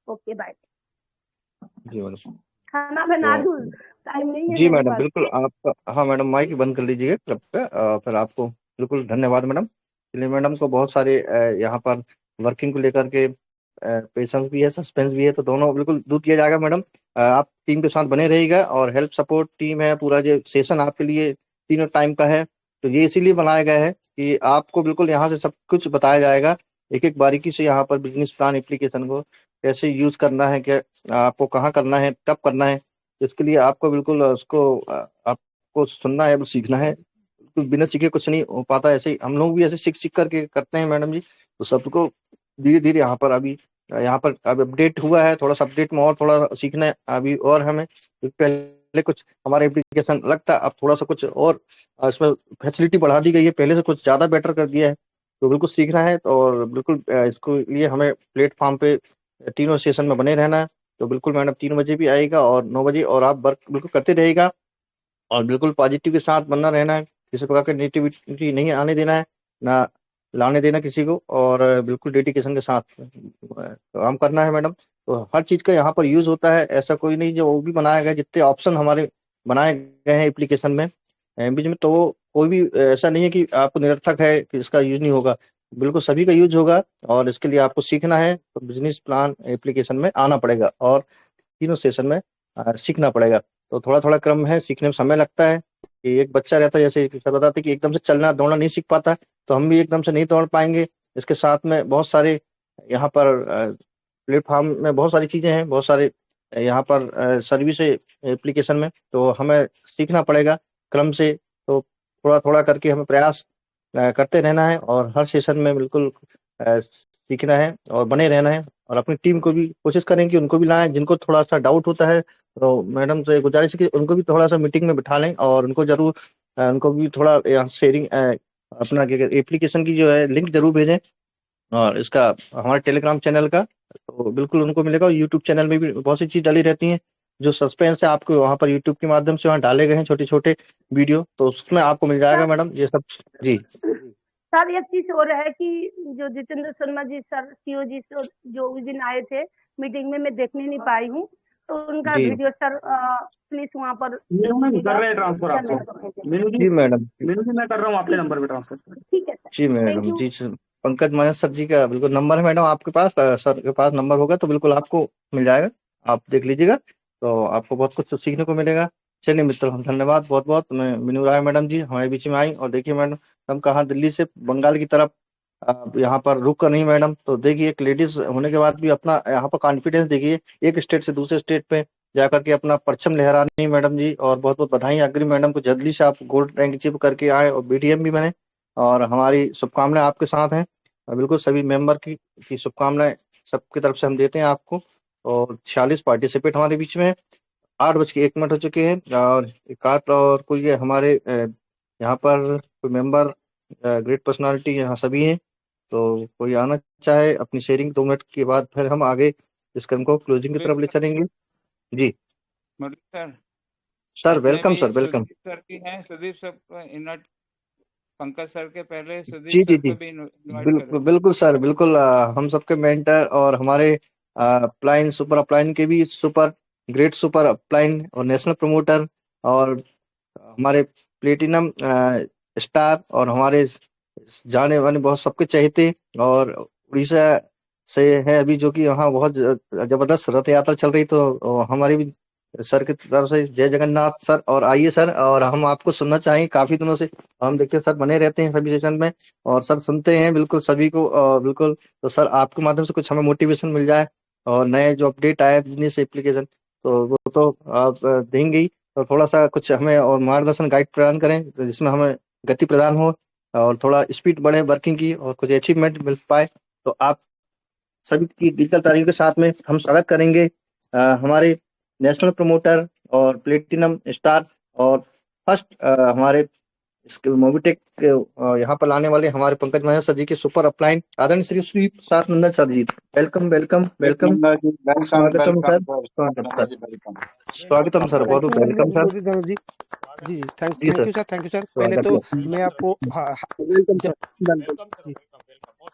okay bye. जी मैडम। खाना बना तो दूँ, टाइम नहीं है जी मेरे मैडम पास। बिल्कुल, आप हाँ मैडम माइक बंद कर लीजिएगा कृपया। फिर आपको बिल्कुल धन्यवाद मैडम। चलिए मैडम को बहुत सारे यहाँ पर वर्किंग को लेकर के पेशेंस भी है, सस्पेंस भी है, तो दोनों बिल्कुल दूर किया जाएगा मैडम। आप टीम के साथ बने रहिएगा। और हेल्प सपोर्ट टीम है, पूरा जो सेशन आपके लिए तीनों टाइम का है, तो ये इसीलिए बनाया गया है कि आपको बिल्कुल यहाँ से सब कुछ बताया जाएगा, एक एक बारीकी से यहाँ पर बिजनेस प्लान एप्लीकेशन को कैसे यूज करना है, क्या आपको कहाँ करना है, कब करना है। इसके लिए आपको बिल्कुल उसको आपको सुनना है, सीखना है। तो बिना सीखे कुछ नहीं हो पाता। ऐसे ही हम लोग भी ऐसे सीख सीख करके करते हैं मैडम जी। तो सबको धीरे धीरे यहाँ पर अब अपडेट हुआ है, थोड़ा सा अपडेट में और थोड़ा सीखना है अभी। और हमें पहले कुछ हमारा एप्लीकेशन अलग था, अब थोड़ा सा कुछ और इसमें फैसिलिटी बढ़ा दी गई है, पहले से कुछ ज्यादा बेटर कर दिया है। तो बिल्कुल सीखना है, और बिल्कुल इसको लिए हमें प्लेटफॉर्म पे तीनों सेशन में बने रहना है। तो बिल्कुल मैडम 3 बजे भी आएगा और 9 बजे, और आप वर्क बिल्कुल करते रहेगा। और बिल्कुल पॉजिटिव के साथ बनना रहना है, किसी प्रकार की नेगेटिविटी नहीं आने देना है, ना लाने देना किसी को। और बिल्कुल डेडिकेशन के साथ काम करना है मैडम। तो हर चीज़ का यहाँ पर यूज होता है, ऐसा कोई नहीं। जो वो भी बनाया गया, जितने ऑप्शन हमारे बनाए गए हैं एप्लीकेशन में एमबीज में, तो वो कोई भी ऐसा नहीं है कि आपको निरर्थक है कि इसका यूज नहीं होगा, बिल्कुल सभी का यूज होगा। और इसके लिए आपको सीखना है तो बिजनेस प्लान एप्लीकेशन में आना पड़ेगा और तीनों सेशन में सीखना पड़ेगा। तो थोड़ा थोड़ा क्रम है, सीखने में समय लगता है। कि एक बच्चा रहता है, जैसे सर बताते कि एकदम से चलना दौड़ना नहीं सीख पाता, तो हम भी एकदम से नहीं दौड़ पाएंगे। इसके साथ में बहुत सारे यहाँ पर प्लेटफॉर्म में बहुत सारी चीजें हैं, बहुत सारे यहाँ पर सर्विस है एप्लीकेशन में, तो हमें सीखना पड़ेगा क्रम से। तो थोड़ा थोड़ा करके हमें प्रयास करते रहना है और हर सेशन में बिल्कुल सीखना है और बने रहना है। और अपनी टीम को भी कोशिश करें कि उनको भी लाएं, जिनको थोड़ा सा डाउट होता है तो मैडम से गुजारिश है कि उनको भी थोड़ा सा मीटिंग में बिठा लें और उनको जरूर उनको भी थोड़ा शेयरिंग अपना एप्लीकेशन की जो है लिंक जरूर भेजें। और इसका हमारे टेलीग्राम चैनल का तो बिल्कुल उनको मिलेगा। और यूट्यूब चैनल में भी बहुत सी चीज डाली रहती हैं जो सस्पेंस है, आपको वहाँ पर यूट्यूब के माध्यम से वहाँ डाले गए हैं छोटे छोटे वीडियो, तो उसमें आपको मिल जाएगा सर मैडम ये सब। जी सर एक चीज और है कि जो जितेंद्र शर्मा जी सर सीओ जी जो उस दिन आए थे मीटिंग में, मैं देखने नहीं पाई हूँ, तो उनका जी वीडियो सर प्लीज वहाँ पर मीनू मैम कर दीजिएगा। रहे हैं ट्रांसफर आपको। मीनू जी, जी मैडम। मीनू जी मैं कर रहा हूँ आपके नंबर पे ट्रांसफर। ठीक है सर, जी थैंक मैडम यू। जी सर। पंकज माया सर जी का बिल्कुल नंबर है मैडम आपके पास, सर के पास नंबर होगा तो बिल्कुल आपको मिल जाएगा, आप देख लीजिएगा तो आपको बहुत कुछ सीखने को मिलेगा। चलिए मित्र, हम धन्यवाद बहुत बहुत। मैं मीनू राय मैडम जी हमारे बीच में आई, और देखिए मैडम हम कहाँ दिल्ली से बंगाल की तरफ यहाँ पर रुक कर नहीं मैडम, तो देखिए एक लेडीज होने के बाद भी अपना यहाँ पर कॉन्फिडेंस देखिए, एक स्टेट से दूसरे स्टेट पे जाकर के अपना परचम लहरा रही मैडम जी। और बहुत बहुत बधाई अग्री मैडम को, जल्दी से आप गोल्ड रैंक अचीव करके आए और बीडीएम भी बने। और हमारी शुभकामनाएं आपके साथ हैं, और बिल्कुल सभी मेंबर की शुभकामनाएं सबकी तरफ से हम देते हैं आपको। और 46 पार्टिसिपेट हमारे बीच में है। 8:01 हो चुके हैं और एक आध और कोई है हमारे यहाँ पर कोई मेंबर ग्रेट पर्सनालिटी यहाँ सभी हैं, तो कोई आना चाहे अपनी शेयरिंग 2 मिनट के बाद फिर हम आगे इस क्रम को क्लोजिंग की तरफ ले चलेंगे। जी मुरली सर, सर, अपने वेलकम भी सर, वेलकम। सुदीप सर की हैं, सुदीप सर को इन्वाइट, पंकज सर के पहले सुदीप जी जी सर जी, को भी इन्वाइट करें। बिल्कुल बिल्कुल सर, बिल्कुल हम सबके मेंटर और हमारे अपलाइन सुपर अपलाइन के भी सुपर ग्रेट सुपर अपलाइन और नेशनल प्रमोटर और हमारे प्लेटिनम स्टार और हमारे जाने माने बहुत सबके चहेते, और उड़ीसा से है अभी जो कि वहाँ बहुत जबरदस्त रथ यात्रा चल रही, तो हमारी भी सर की तरफ से जय जगन्नाथ सर। और आइए सर, और हम आपको सुनना चाहेंगे, काफी दिनों से हम देखते हैं सर बने रहते हैं सभी सेशन में और सर सुनते हैं बिल्कुल सभी को, बिल्कुल। तो सर आपके माध्यम से कुछ हमें मोटिवेशन मिल जाए और नए जो अपडेट आए बिजनेस एप्लीकेशन, तो वो तो आप देंगे ही, तो थोड़ा सा कुछ हमें और मार्गदर्शन गाइड प्रदान करें तो जिसमें हमें गति प्रदान हो और थोड़ा स्पीड बढ़े वर्किंग की और कुछ अचीवमेंट मिल पाए। तो आप सभी की डिजिटल तारीख के साथ में हम स्वागत करेंगे हमारे नेशनल प्रमोटर और प्लेटिनम स्टार और फर्स्ट हमारे इसके मोबिटेक यहाँ पर लाने वाले हमारे पंकज महरा सर जी के सुपर अपलाइन आदरणीय श्री श्री सात नंदन सर जी। Welcome welcome welcome. Nanda ji welcome स्वागतम वेलकम सर, सर, स्वागत नंदा सर, जी वेलकम। स्वागतम सर, बहुत थैंक बहुत you welcome sir. Murli Dhawan ji. जी जी, जी thank sir, you sir, thank you sir. पहले स्वागत तो है। मैं आपको वेलकम ज, सर। जी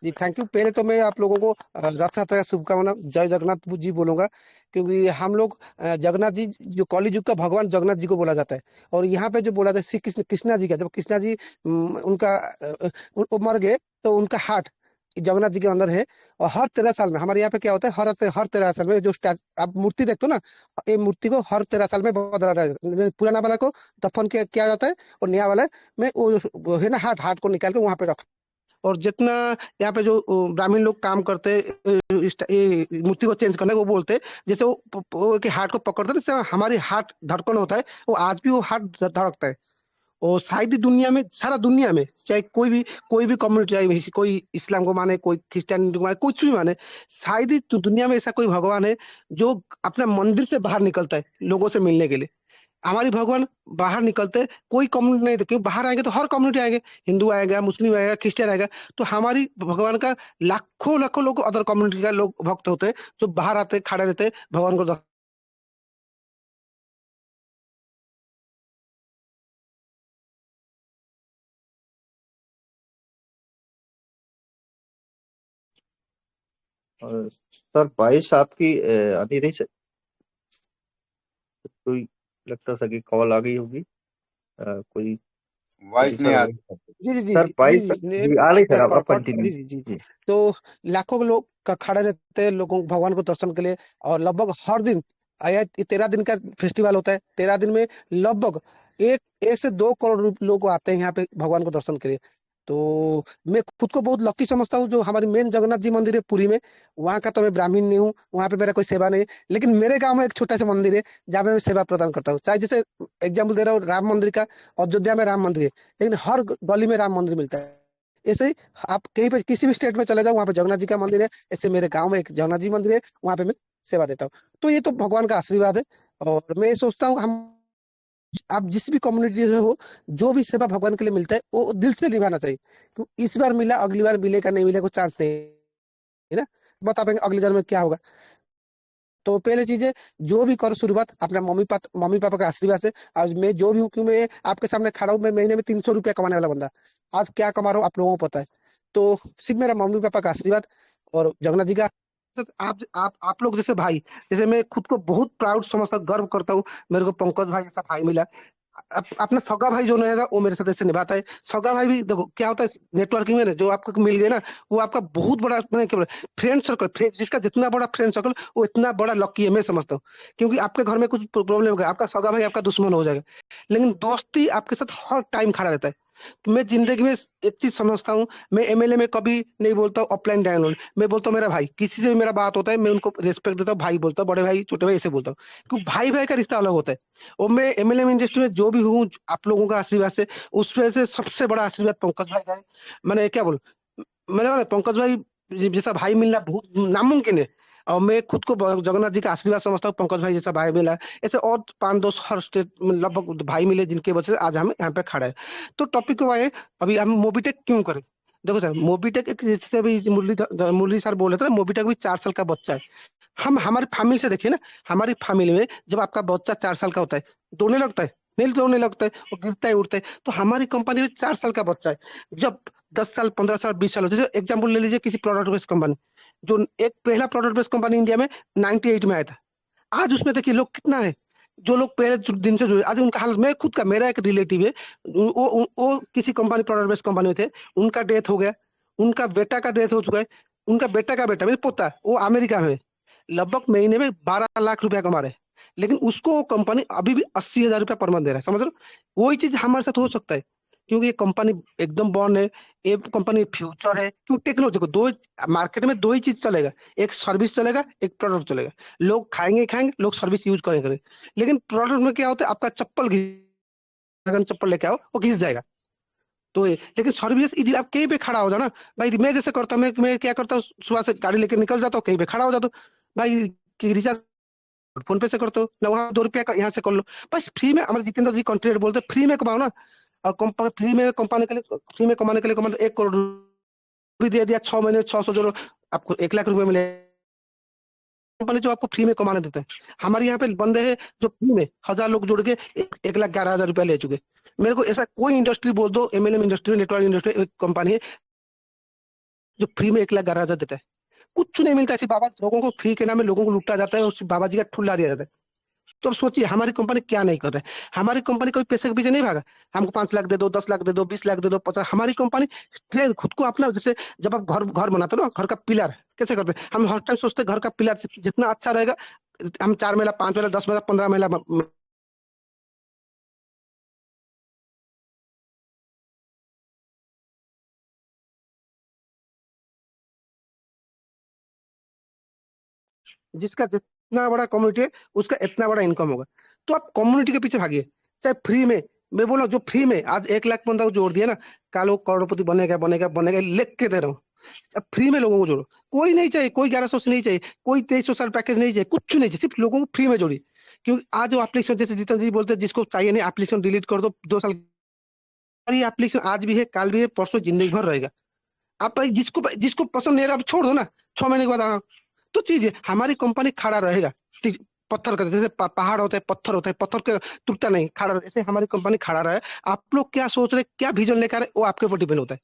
जी थैंक यू। पहले तो मैं आप लोगों को रथ यात्रा का शुभकामना जय जगन्नाथ जी बोलूंगा, क्योंकि हम लोग जगन्नाथ जी जो कली युग का भगवान जगन्नाथ जी को बोला जाता है। और यहाँ पे जो बोला जाता है श्री कृष्ण कृष्णा जी का, जब कृष्णा जी उनका वो मर गए तो उनका हार्ट जगन्नाथ जी के अंदर है। और हर 13 साल में हमारे यहाँ पे क्या होता है, हर 13 साल में जो आप मूर्ति देखते हो ना, ये मूर्ति को हर 13 साल में बदला जाता है। पुराना वाला को दफन किया जाता है और नया वाला में वो है ना हार्ट हार्ट को निकाल के वहां पे रखा। और जितना यहाँ पे जो ब्राह्मण लोग काम करते हैं ये मूर्ति को चेंज करने को, वो बोलते हैं जैसे वो के हार्ट को पकड़ते हैं, जैसे हमारी हार्ट धड़कन होता है, वो आज भी वो हार्ट धड़कता है। और शायद ही दुनिया में, सारा दुनिया में, चाहे कोई भी कम्युनिटी, चाहे कोई इस्लाम को माने, कोई क्रिश्चियनिटी को माने, कुछ भी माने, शायद ही दुनिया में ऐसा कोई भगवान है जो अपना मंदिर से बाहर निकलता है लोगों से मिलने के लिए। हमारी भगवान बाहर निकलते, कोई कम्युनिटी नहीं, क्योंकि बाहर आएंगे तो हर कम्युनिटी आएंगे, हिंदू आएगा, मुस्लिम आएगा, क्रिश्चियन आएगा। तो हमारी भगवान का लाखों लाखों लोग अदर कम्युनिटी का लोग भक्त होते हैं जो बाहर आते खड़े रहते हैं भगवान को और सर 22 आपकी आनी नहीं सर, कोई लगता सर की कॉल आ गई होगी कोई। वॉइस नहीं आ सर जी जी जी सर जी प्राइस जी जी जी आ रही सर, आप कंटिन्यू। जी जी जी। तो लाखों लोग का खड़े रहते हैं लोगों भगवान को दर्शन के लिए, और लगभग हर दिन आया 13 दिन का फेस्टिवल होता है। 13 दिन में लगभग 1 से 2 करोड़ लोग आते हैं यहाँ पे भगवान को दर्शन के लिए। तो मैं खुद को बहुत लकी समझता हूँ, जो हमारी मेन जगन्नाथ जी मंदिर है पुरी में, वहाँ का तो मैं ब्राह्मण नहीं हूँ, वहाँ पे मेरा कोई सेवा नहीं है। लेकिन मेरे गांव में एक छोटा सा मंदिर है जहाँ पे मैं सेवा प्रदान करता हूँ। चाहे जैसे एग्जाम्पल दे रहा हूँ राम मंदिर का, अयोध्या में राम मंदिर है, लेकिन हर गली में राम मंदिर मिलता है। ऐसे ही आप कहीं पे किसी भी स्टेट में चले जाओ, वहाँ पे जगन्नाथ जी का मंदिर है। ऐसे मेरे गांव में एक जगन्नाथ जी मंदिर है, वहाँ पे मैं सेवा देता हूँ। तो ये तो भगवान का आशीर्वाद है। और मैं सोचता हूँ हम आप जिस भी कम्युनिटी से हो, जो भी सेवा भगवान के लिए मिलता है वो दिल से निभाना चाहिए। क्योंकि इस बार मिला, अगली बार मिलेगा नहीं मिलेगा कोई चांस नहीं है ना, बता पाएंगे अगली बार में क्या होगा। तो पहले चीज है, जो भी करो शुरुआत अपने मम्मी पापा का आशीर्वाद से। आज मैं जो भी हूँ, क्यों मैं आपके सामने खड़ा हूँ, मैं महीने में 300 रुपया कमाने वाला बंदा, आज क्या कमा रहा हूँ आप लोगों को पता है। तो सिर्फ मेरा मम्मी पापा का आशीर्वाद और जगन्नाथ जी का। आप लोग जैसे भाई, जैसे मैं खुद को बहुत प्राउड समझता हूँ, गर्व करता हूँ, मेरे को पंकज भाई जैसा भाई मिला। अपना सगा भाई जो रहेगा वो मेरे साथ ऐसे निभाता है। सगा भाई भी देखो क्या होता है, नेटवर्किंग में ना जो आपको मिल गया ना, वो आपका बहुत बड़ा मैंने क्या बोला, फ्रेंड सर्कल, जिसका जितना बड़ा फ्रेंड सर्कल वो इतना बड़ा लकी है, मैं समझता हूँ। क्योंकि आपके घर में कुछ प्रॉब्लम होगा, आपका सगा भाई आपका दुश्मन हो जाएगा, लेकिन दोस्ती आपके साथ हर टाइम खड़ा रहता है। तो मैं जिंदगी में एक चीज समझता हूँ, मैं एमएलए में कभी नहीं बोलता हूँ ऑफलाइन डायलॉग, मैं बोलता हूँ मेरा भाई। किसी से भी मेरा बात होता है मैं उनको रिस्पेक्ट देता हूँ, भाई बोलता हूँ, बड़े भाई छोटे भाई ऐसे बोलता हूँ। क्योंकि भाई भाई का रिश्ता अलग होता है। और मैं एमएलए इंडस्ट्री में जो भी हूँ आप लोगों का आशीर्वाद से, उस वजह से सबसे बड़ा आशीर्वाद पंकज भाई का है। मैंने क्या बोलूं, मैंने बोला पंकज भाई जैसा भाई मिलना बहुत नामुमकिन है। और मैं खुद को जगन्नाथ जी का आशीर्वाद समझता हूँ, पंकज भाई जैसा भाई मिला है। ऐसे और 5 दोस्त हर स्टेट में लगभग भाई मिले, जिनकी वजह से आज हम यहाँ पे खड़े हैं। तो टॉपिक को आए, अभी हम मोबीटेक क्यों करें। देखो सर, मोबीटेक एक जैसे अभी मुरली सर बोल रहे थे, मोबीटेक भी 4 साल का बच्चा है। हम हमारी फैमिली से देखिए ना, हमारी फैमिली में जब आपका बच्चा 4 साल का होता है, दौड़ने लगता है, नहीं दौड़ने लगता है, वो गिरता है उड़ता है। तो हमारी कंपनी में 4 साल का बच्चा है, जब 10 साल 15 साल 20 साल हो, जैसे एग्जाम्पल ले लीजिए किसी प्रोडक्ट बेस्ड कंपनी, जो एक पहला प्रोडक्ट बेस्ड कंपनी इंडिया में 98 में आया था। आज उसमें देखिए लोग कितना है, जो लोग पहले दिन से जुड़े, आज उनका हाल, मैं खुद का मेरा एक रिलेटिव है, वो किसी कंपनी प्रोडक्ट बेस्ड कंपनी में थे, उनका डेथ हो गया, उनका बेटा का डेथ हो चुका है, उनका बेटा का बेटा मेरे पोता है, वो अमेरिका में है, लगभग महीने में 12 लाख रुपया कमा रहे हैं। लेकिन उसको वो कंपनी अभी भी 80 हजार रुपया पर मंथ दे रहा है, समझ रहे हो। वही चीज हमारे साथ हो सकता है, क्योंकि ये कंपनी एकदम बॉर्न है, ये कंपनी फ्यूचर है। क्यों, टेक्नोलॉजी को दो, मार्केट में दो ही चीज चलेगा, एक सर्विस चलेगा, एक प्रोडक्ट चलेगा। लोग खाएंगे खाएंगे, लोग सर्विस यूज करेंगे। लेकिन प्रोडक्ट में क्या होता है, आपका चप्पल अगर चप्पल लेके आओ वो घिस जाएगा। तो ये, लेकिन सर्विस इजी, आप कहीं पे खड़ा हो जाओ ना भाई। मैं जैसे करता हूँ, मैं क्या करता हूँ, सुबह से गाड़ी लेके निकल जाता हूँ, कहीं पे खड़ा हो जाता हूँ भाई, कि रिचार्ज फोन पे से करते हो ना, वहाँ 2 रुपया का यहाँ से कर लो, बस फ्री में। हमारे जितेंद्र जी कॉन्ट्रेक्ट बोलते हैं फ्री में कमाओ ना। और फ्री में कमाने के लिए 1 करोड़ भी दे दिया, 6 महीने 600 जोड़ो, आपको 1 लाख रुपए मिले। कंपनी जो आपको फ्री में कमाने देते हैं, हमारे यहाँ पे बंदे हैं जो फ्री में 1000 लोग जोड़ के 1,11,000 रुपया ले चुके। मेरे को ऐसा कोई इंडस्ट्री बोल दो, MLM industry, network industry company है जो फ्री में 1,11,000 देता है। कुछ नहीं मिलता, ऐसे बाबा लोगों को फ्री के नाम में लोगों को लुटा जाता है, उस बाबा जी का ठुल्ला दिया जाता है। तो अब सोचिए हमारी कंपनी क्या नहीं कर रहा है। हमारी कंपनी कोई पैसे के पीछे नहीं भागा, हमको 5 लाख दे दो, 10 लाख दे दो, 20 लाख दे दो, 50। हमारी कंपनी खुद को अपना, जैसे जब आप घर घर बनाते हो ना, घर का पिलर कैसे करते हैं, हम हर टाइम सोचते हैं घर का पिलर जितना अच्छा रहेगा, हम 4 महिला 5 महिला 10 महिला 15 महिला जिसका जितना बड़ा कम्युनिटी है उसका इतना बड़ा इनकम होगा। तो आप कम्युनिटी के पीछे भागिए, चाहे फ्री में। मैं बोला जो फ्री में आज 1 लाख बंदा को जोड़ दिया ना, कल वो करोड़पति बनेगा बनेगा बनेगा, लिख के दे रहा हूँ। अब फ्री में लोगों को जोड़ो, कोई नहीं चाहिए, कोई 1100 से नहीं चाहिए, कोई 2300 साल पैकेज नहीं चाहिए, कुछ नहीं चाहिए, सिर्फ लोगों को फ्री में जोड़िए। क्योंकि आज वो एप्लीकेशन, जैसे जितेंद्र जी बोलते हैं, जिसको चाहिए नहीं एप्लीकेशन डिलीट कर दो, 2 साल। ये एप्लीकेशन आज भी है, कल भी है, परसों जिंदगी भर रहेगा। आप भाई जिसको जिसको पसंद नहीं है आप छोड़ दो ना, 6 महीने के बाद आना। तो चीज है, हमारी कंपनी खड़ा रहेगा। ठीक, पत्थर का जैसे पहाड़ होता है, पत्थर होता है, पत्थर के टूटता नहीं, खड़ा रहे, ऐसे हमारी कंपनी खड़ा रहे। आप लोग क्या सोच रहे, क्या विजन लेकर आ रहे, वो आपके ऊपर डिपेंड होता है।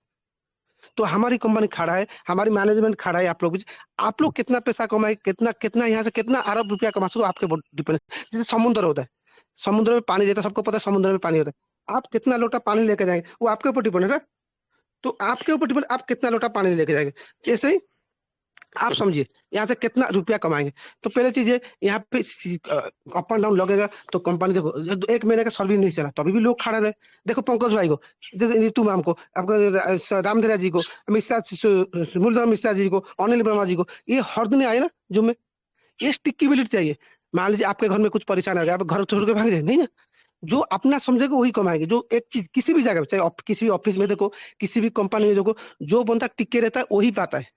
तो हमारी कंपनी खड़ा है, हमारी मैनेजमेंट खड़ा है। आप लोग कितना पैसा कमाए, कितना कितना यहाँ से कितना अरब रुपया कमा सको, आपके ऊपर डिपेंड। जैसे समुद्र होता है, समुद्र में पानी रहता है, सबको पता है समुद्र में पानी होता है। आप कितना लोटा पानी लेके जाएंगे वो आपके ऊपर डिपेंड है। तो आपके ऊपर डिपेंड, आप कितना लोटा पानी लेके जाएंगे। जैसे ही आप समझिए यहाँ से कितना रुपया कमाएंगे। तो पहले चीज है यहाँ पे अप एंड डाउन लगेगा। तो कंपनी देखो 1 महीने का सर्विस नहीं चला तो अभी भी लोग खड़ा रहे। देखो पंकज भाई को, जैसे नीतू मैम को, आपको रामधरा जी को, मुरलीधर मिश्रा जी को, अनिल वर्मा जी को, ये हर दिन आए ना जुम्मे। ये स्टिकेबिलिटी चाहिए। मान लीजिए आपके घर में कुछ परेशान आ गया, आप घर छोड़ के भाग जाए नहीं ना। जो अपना समझेगा वही कमाएंगे। जो एक चीज किसी भी जगह चाहे किसी भी ऑफिस में देखो, किसी भी कंपनी में देखो, जो बंदा टिके रहता है वही पाता है।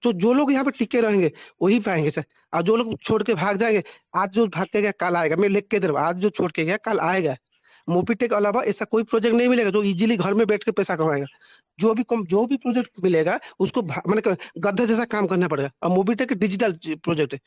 तो जो लोग यहाँ पे टिके रहेंगे वही पाएंगे सर। और जो लोग छोड़ के भाग जाएंगे, आज जो भाग के गया कल आएगा। मैं लिख के दे रहा हूँ, आज जो छोड़ के गया कल आएगा। मोपीटेक के अलावा ऐसा कोई प्रोजेक्ट नहीं मिलेगा जो इजीली घर में बैठ के पैसा कमाएगा। जो भी प्रोजेक्ट मिलेगा उसको मैंने गधे जैसा काम करना पड़ेगा। और मोबीटेक डिजिटल प्रोजेक्ट है,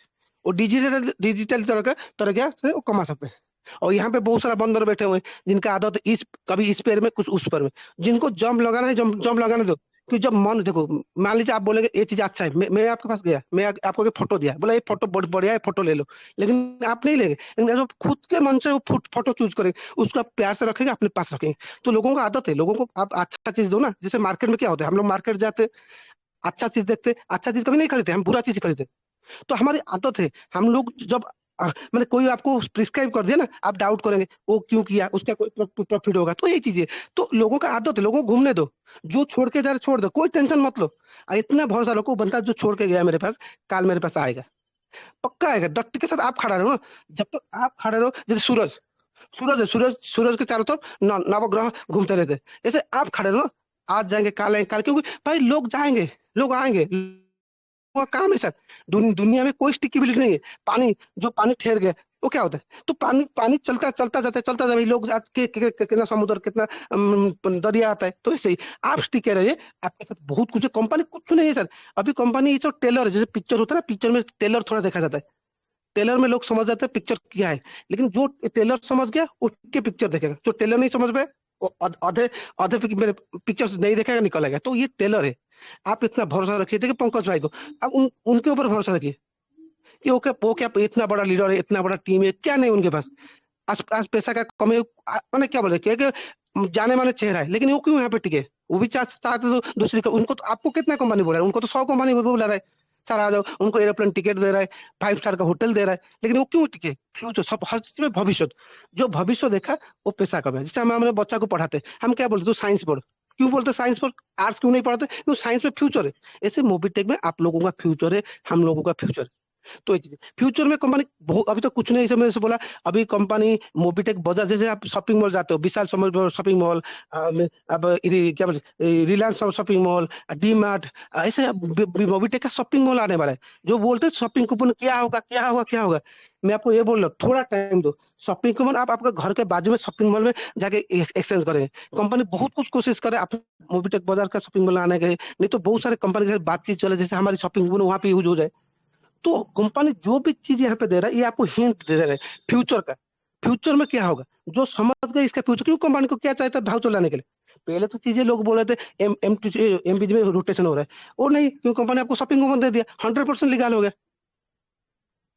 वो डिजिटल तरह से वो कमा सकते हैं। और यहाँ पे बहुत सारा बंदर बैठे हुए हैं जिनका आदत है इस कभी इस पैर में कुछ उस पैर में। जिनको जम लगाना है जम लगाने दो। कि जब मन देखो, मान लीजिए आप बोलेंगे ये चीज अच्छा है, मैं आपके पास गया, मैं आपको फोटो दिया, बोला ये फोटो बढ़िया है, फोटो ले लो। लेकिन आप नहीं लेंगे, लेकिन जब खुद के मन से वो फोटो चूज करेंगे, उसको आप प्यार से रखेंगे, अपने पास रखेंगे। तो लोगों को आदत है, लोगों को आप अच्छा चीज दो ना। जैसे मार्केट में क्या होता है, हम लोग मार्केट जाते, अच्छा चीज देखते, अच्छा चीज कभी नहीं खरीदते, हम बुरा चीज खरीदते। तो हमारी आदत है, हम लोग जब मैंने कोई आपको प्रिस्क्राइब कर दिया ना, आप डाउट करेंगे वो क्यों किया, उसका कोई प्रॉफिट होगा। तो यही चीज है। तो लोगों का आदत है, लोगों को घूमने दो। जो छोड़ के जा रहे छोड़ दो, कोई टेंशन मत लो। इतना भरोसा रखो, बंदा जो छोड़ के गया मेरे पास कल मेरे पास आएगा, पक्का आएगा। डट के साथ आप खड़ा रहो ना। जब तक आप खड़े रहो, जैसे सूरज, सूरज है, सूरज के चारों तरफ नवग्रह घूमते रहते हैं। जैसे आप खड़े रहो ना, आज जाएंगे कल आएंगे कल, क्योंकि भाई लोग जाएंगे, लोग आएंगे, वो काम है सर। दुनिया में कोई स्टिकेबिलिटी नहीं है। पानी, जो पानी ठहर गया वो क्या होता है। तो पानी पानी चलता चलता जाता है, चलता जाता है। लोग आज कितना समुद्र, कितना दरिया आता है। तो ऐसे ही आप टिके रहिए, आपके साथ बहुत कुछ है। कंपनी कुछ नहीं है सर। अभी कंपनी ये जो टेलर है, जैसे पिक्चर होता है ना, पिक्चर में टेलर थोड़ा देखा जाता है। टेलर में लोग समझ जाते हैं पिक्चर क्या है। लेकिन जो टेलर समझ गया उसके पिक्चर देखेगा। जो टेलर नहीं समझ पाए वो आधे आधे मेरे पिक्चर नहीं देखेगा, निकल आएगा। तो ये टेलर है। आप इतना भरोसा रखिए। देखिए पंकज भाई को, अब उनके ऊपर भरोसा रखिए कि वो क्या इतना बड़ा लीडर है, इतना बड़ा टीम है, क्या नहीं उनके पास। आस पैसा का कमी, मैंने क्या बोले कि जाने माने चेहरा है, लेकिन वो क्यों यहाँ पे टिके। वो भी चाहते तो दूसरी का, उनको तो आपको कितना कंपनी बोला है, उनको तो 100 कंपनी बुला रहा है। सर आ जाओ, उनको एरोप्लेन टिकट दे रहा है, 5 स्टार का होटल दे रहा है। लेकिन वो क्यों टिके। फ्यूचर सब, हर चीज में भविष्य। जो भविष्य देखा वो पैसा कमाया। जैसे हम अपने बच्चा को पढ़ाते, हम क्या बोलते, तू साइंस पढ़। क्यों बोलते साइंस पढ़, आर्ट्स क्यों नहीं पढ़ाते, क्योंकि साइंस में फ्यूचर है। ऐसे मोबीटेक में आप लोगों का फ्यूचर है, हम लोगों का फ्यूचर है। तो ये चीज फ्यूचर में कंपनी बहुत, अभी तो कुछ नहीं, जैसे मैंने से बोला, अभी कंपनी मोबीटेक बाजार, जैसे आप शॉपिंग मॉल जाते हो, विशाल शॉपिंग मॉल, अब क्या बोलते, Reliance shopping mall, D mart, ऐसे मोबीटेक का शॉपिंग मॉल आने वाला है। जो बोलते हैं शॉपिंग कूपन क्या होगा क्या होगा क्या होगा, मैं आपको ये बोल रहा हूँ, थोड़ा टाइम दो। शॉपिंग कूपन आप आपके घर के बाजू में शॉपिंग मॉल में जाके एक्सचेंज करेंगे। कंपनी बहुत कुछ कोशिश करे आप मोबीटेक बाजार का शॉपिंग मॉल आने के, नहीं तो बहुत सारे कंपनी के साथ बातचीत चले, जैसे हमारी शॉपिंग कूपन वहां पे यूज हो जाए। तो कंपनी जो भी चीज यहाँ पे दे रहा है, ये आपको हिंट दे रहा है फ्यूचर का। फ्यूचर में क्या होगा, जो समझ गए इसका फ्यूचर। क्यों कंपनी को क्या चाहता है, भाव चलाने के लिए। पहले तो चीजें लोग बोल रहे थे एमबीज में रोटेशन हो रहा है, वो नहीं, क्यों कंपनी आपको शॉपिंग कूपन दे दिया, 100% लीगल हो गया।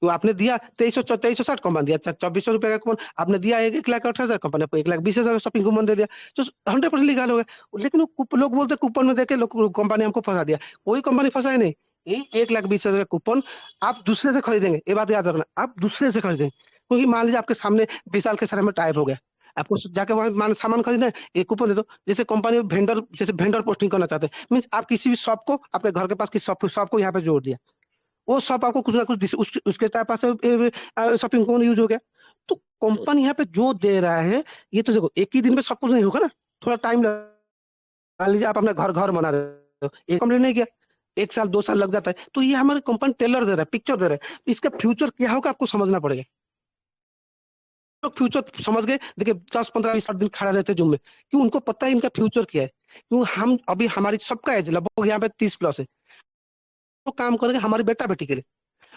तो आपने दिया 2360 कंपनी दिया, 2400 रुपए का कूपन आपने दिया, 1,18,000 कंपनी आपको 1,20,000 शॉपिंग कूपन दे दिया। तो 100% लीगल हो गया। लेकिन लोग बोलते कूपन में देके लोग कंपनी हमको फंसा दिया। कोई कंपनी फंसा ही नहीं। यही 1,20,000 का कूपन आप दूसरे से खरीदेंगे, ये बात याद रखना, आप दूसरे से खरीदेंगे। क्योंकि मान लीजिए आपके सामने विशाल के शहर में टाइप हो गया, आपको जाके वहां सामान खरीदना है, एक कूपन दे दो। जैसे कंपनी वेंडर, जैसे वेंडर पोस्टिंग करना चाहते हैं, मीन आप किसी भी शॉप को, आपके घर के पास किसी शॉप को यहाँ पे जोड़ दिया, वो शॉप आपको कुछ ना कुछ उसके पास शॉपिंग कूपन यूज हो गया। तो कंपनी यहाँ पे जो दे रहा है, ये तो देखो एक ही दिन में सब कुछ नहीं होगा ना, थोड़ा टाइम। मान लीजिए आप अपना घर घर बना रहे हो, एक कंप्लीट नहीं किया, 1 साल 2 साल लग जाता है। तो ये हमारे कंपनी टेलर दे रहा है, पिक्चर दे रहा है। इसका फ्यूचर क्या होगा आपको समझना पड़ेगा। तो फ्यूचर समझ गए, देखिए 10 15 20 दिन खड़ा रहते जुम्मे, क्यों, उनको पता है इनका फ्यूचर क्या है। क्यों, हम अभी हमारी सबका एज लगभग यहाँ पे 30+ है। तो काम करेंगे हमारे बेटा बेटी के लिए।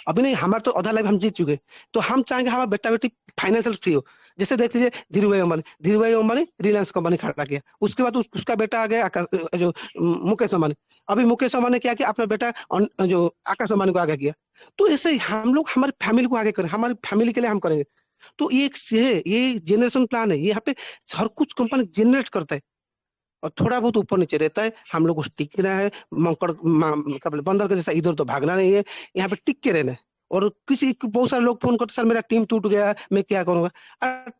अभी नहीं, हमारे तो आधा लाइफ हम जीत चुके। तो हम चाहेंगे हमारा बेटा बेटी फाइनेंशियल फ्री हो। जैसे देख लीजिए धीरू भाई अंबानी रिलायंस कंपनी खड़ा किया, उसके बाद उसका बेटा आ गया जो मुकेश अंबानी। अभी मुकेश अंबानी ने क्या किया, अपना बेटा जो आकाश अंबानी को आगे किया। तो ऐसे ही हम लोग हमारी फैमिली को आगे करें, हमारी फैमिली के लिए हम करेंगे। तो ये एक है, ये जनरेशन प्लान है, ये यहाँ पे हर कुछ कंपनी जनरेट करता है और थोड़ा बहुत ऊपर नीचे रहता है। हम लोग को टिकना है, क्या बोले, बंदर के जैसा इधर तो भागना नहीं है, यहाँ पे टिक के रहना है। और बहुत सारे लोग फोन करते, सर मेरा टीम टूट गया, मैं क्या करूंगा।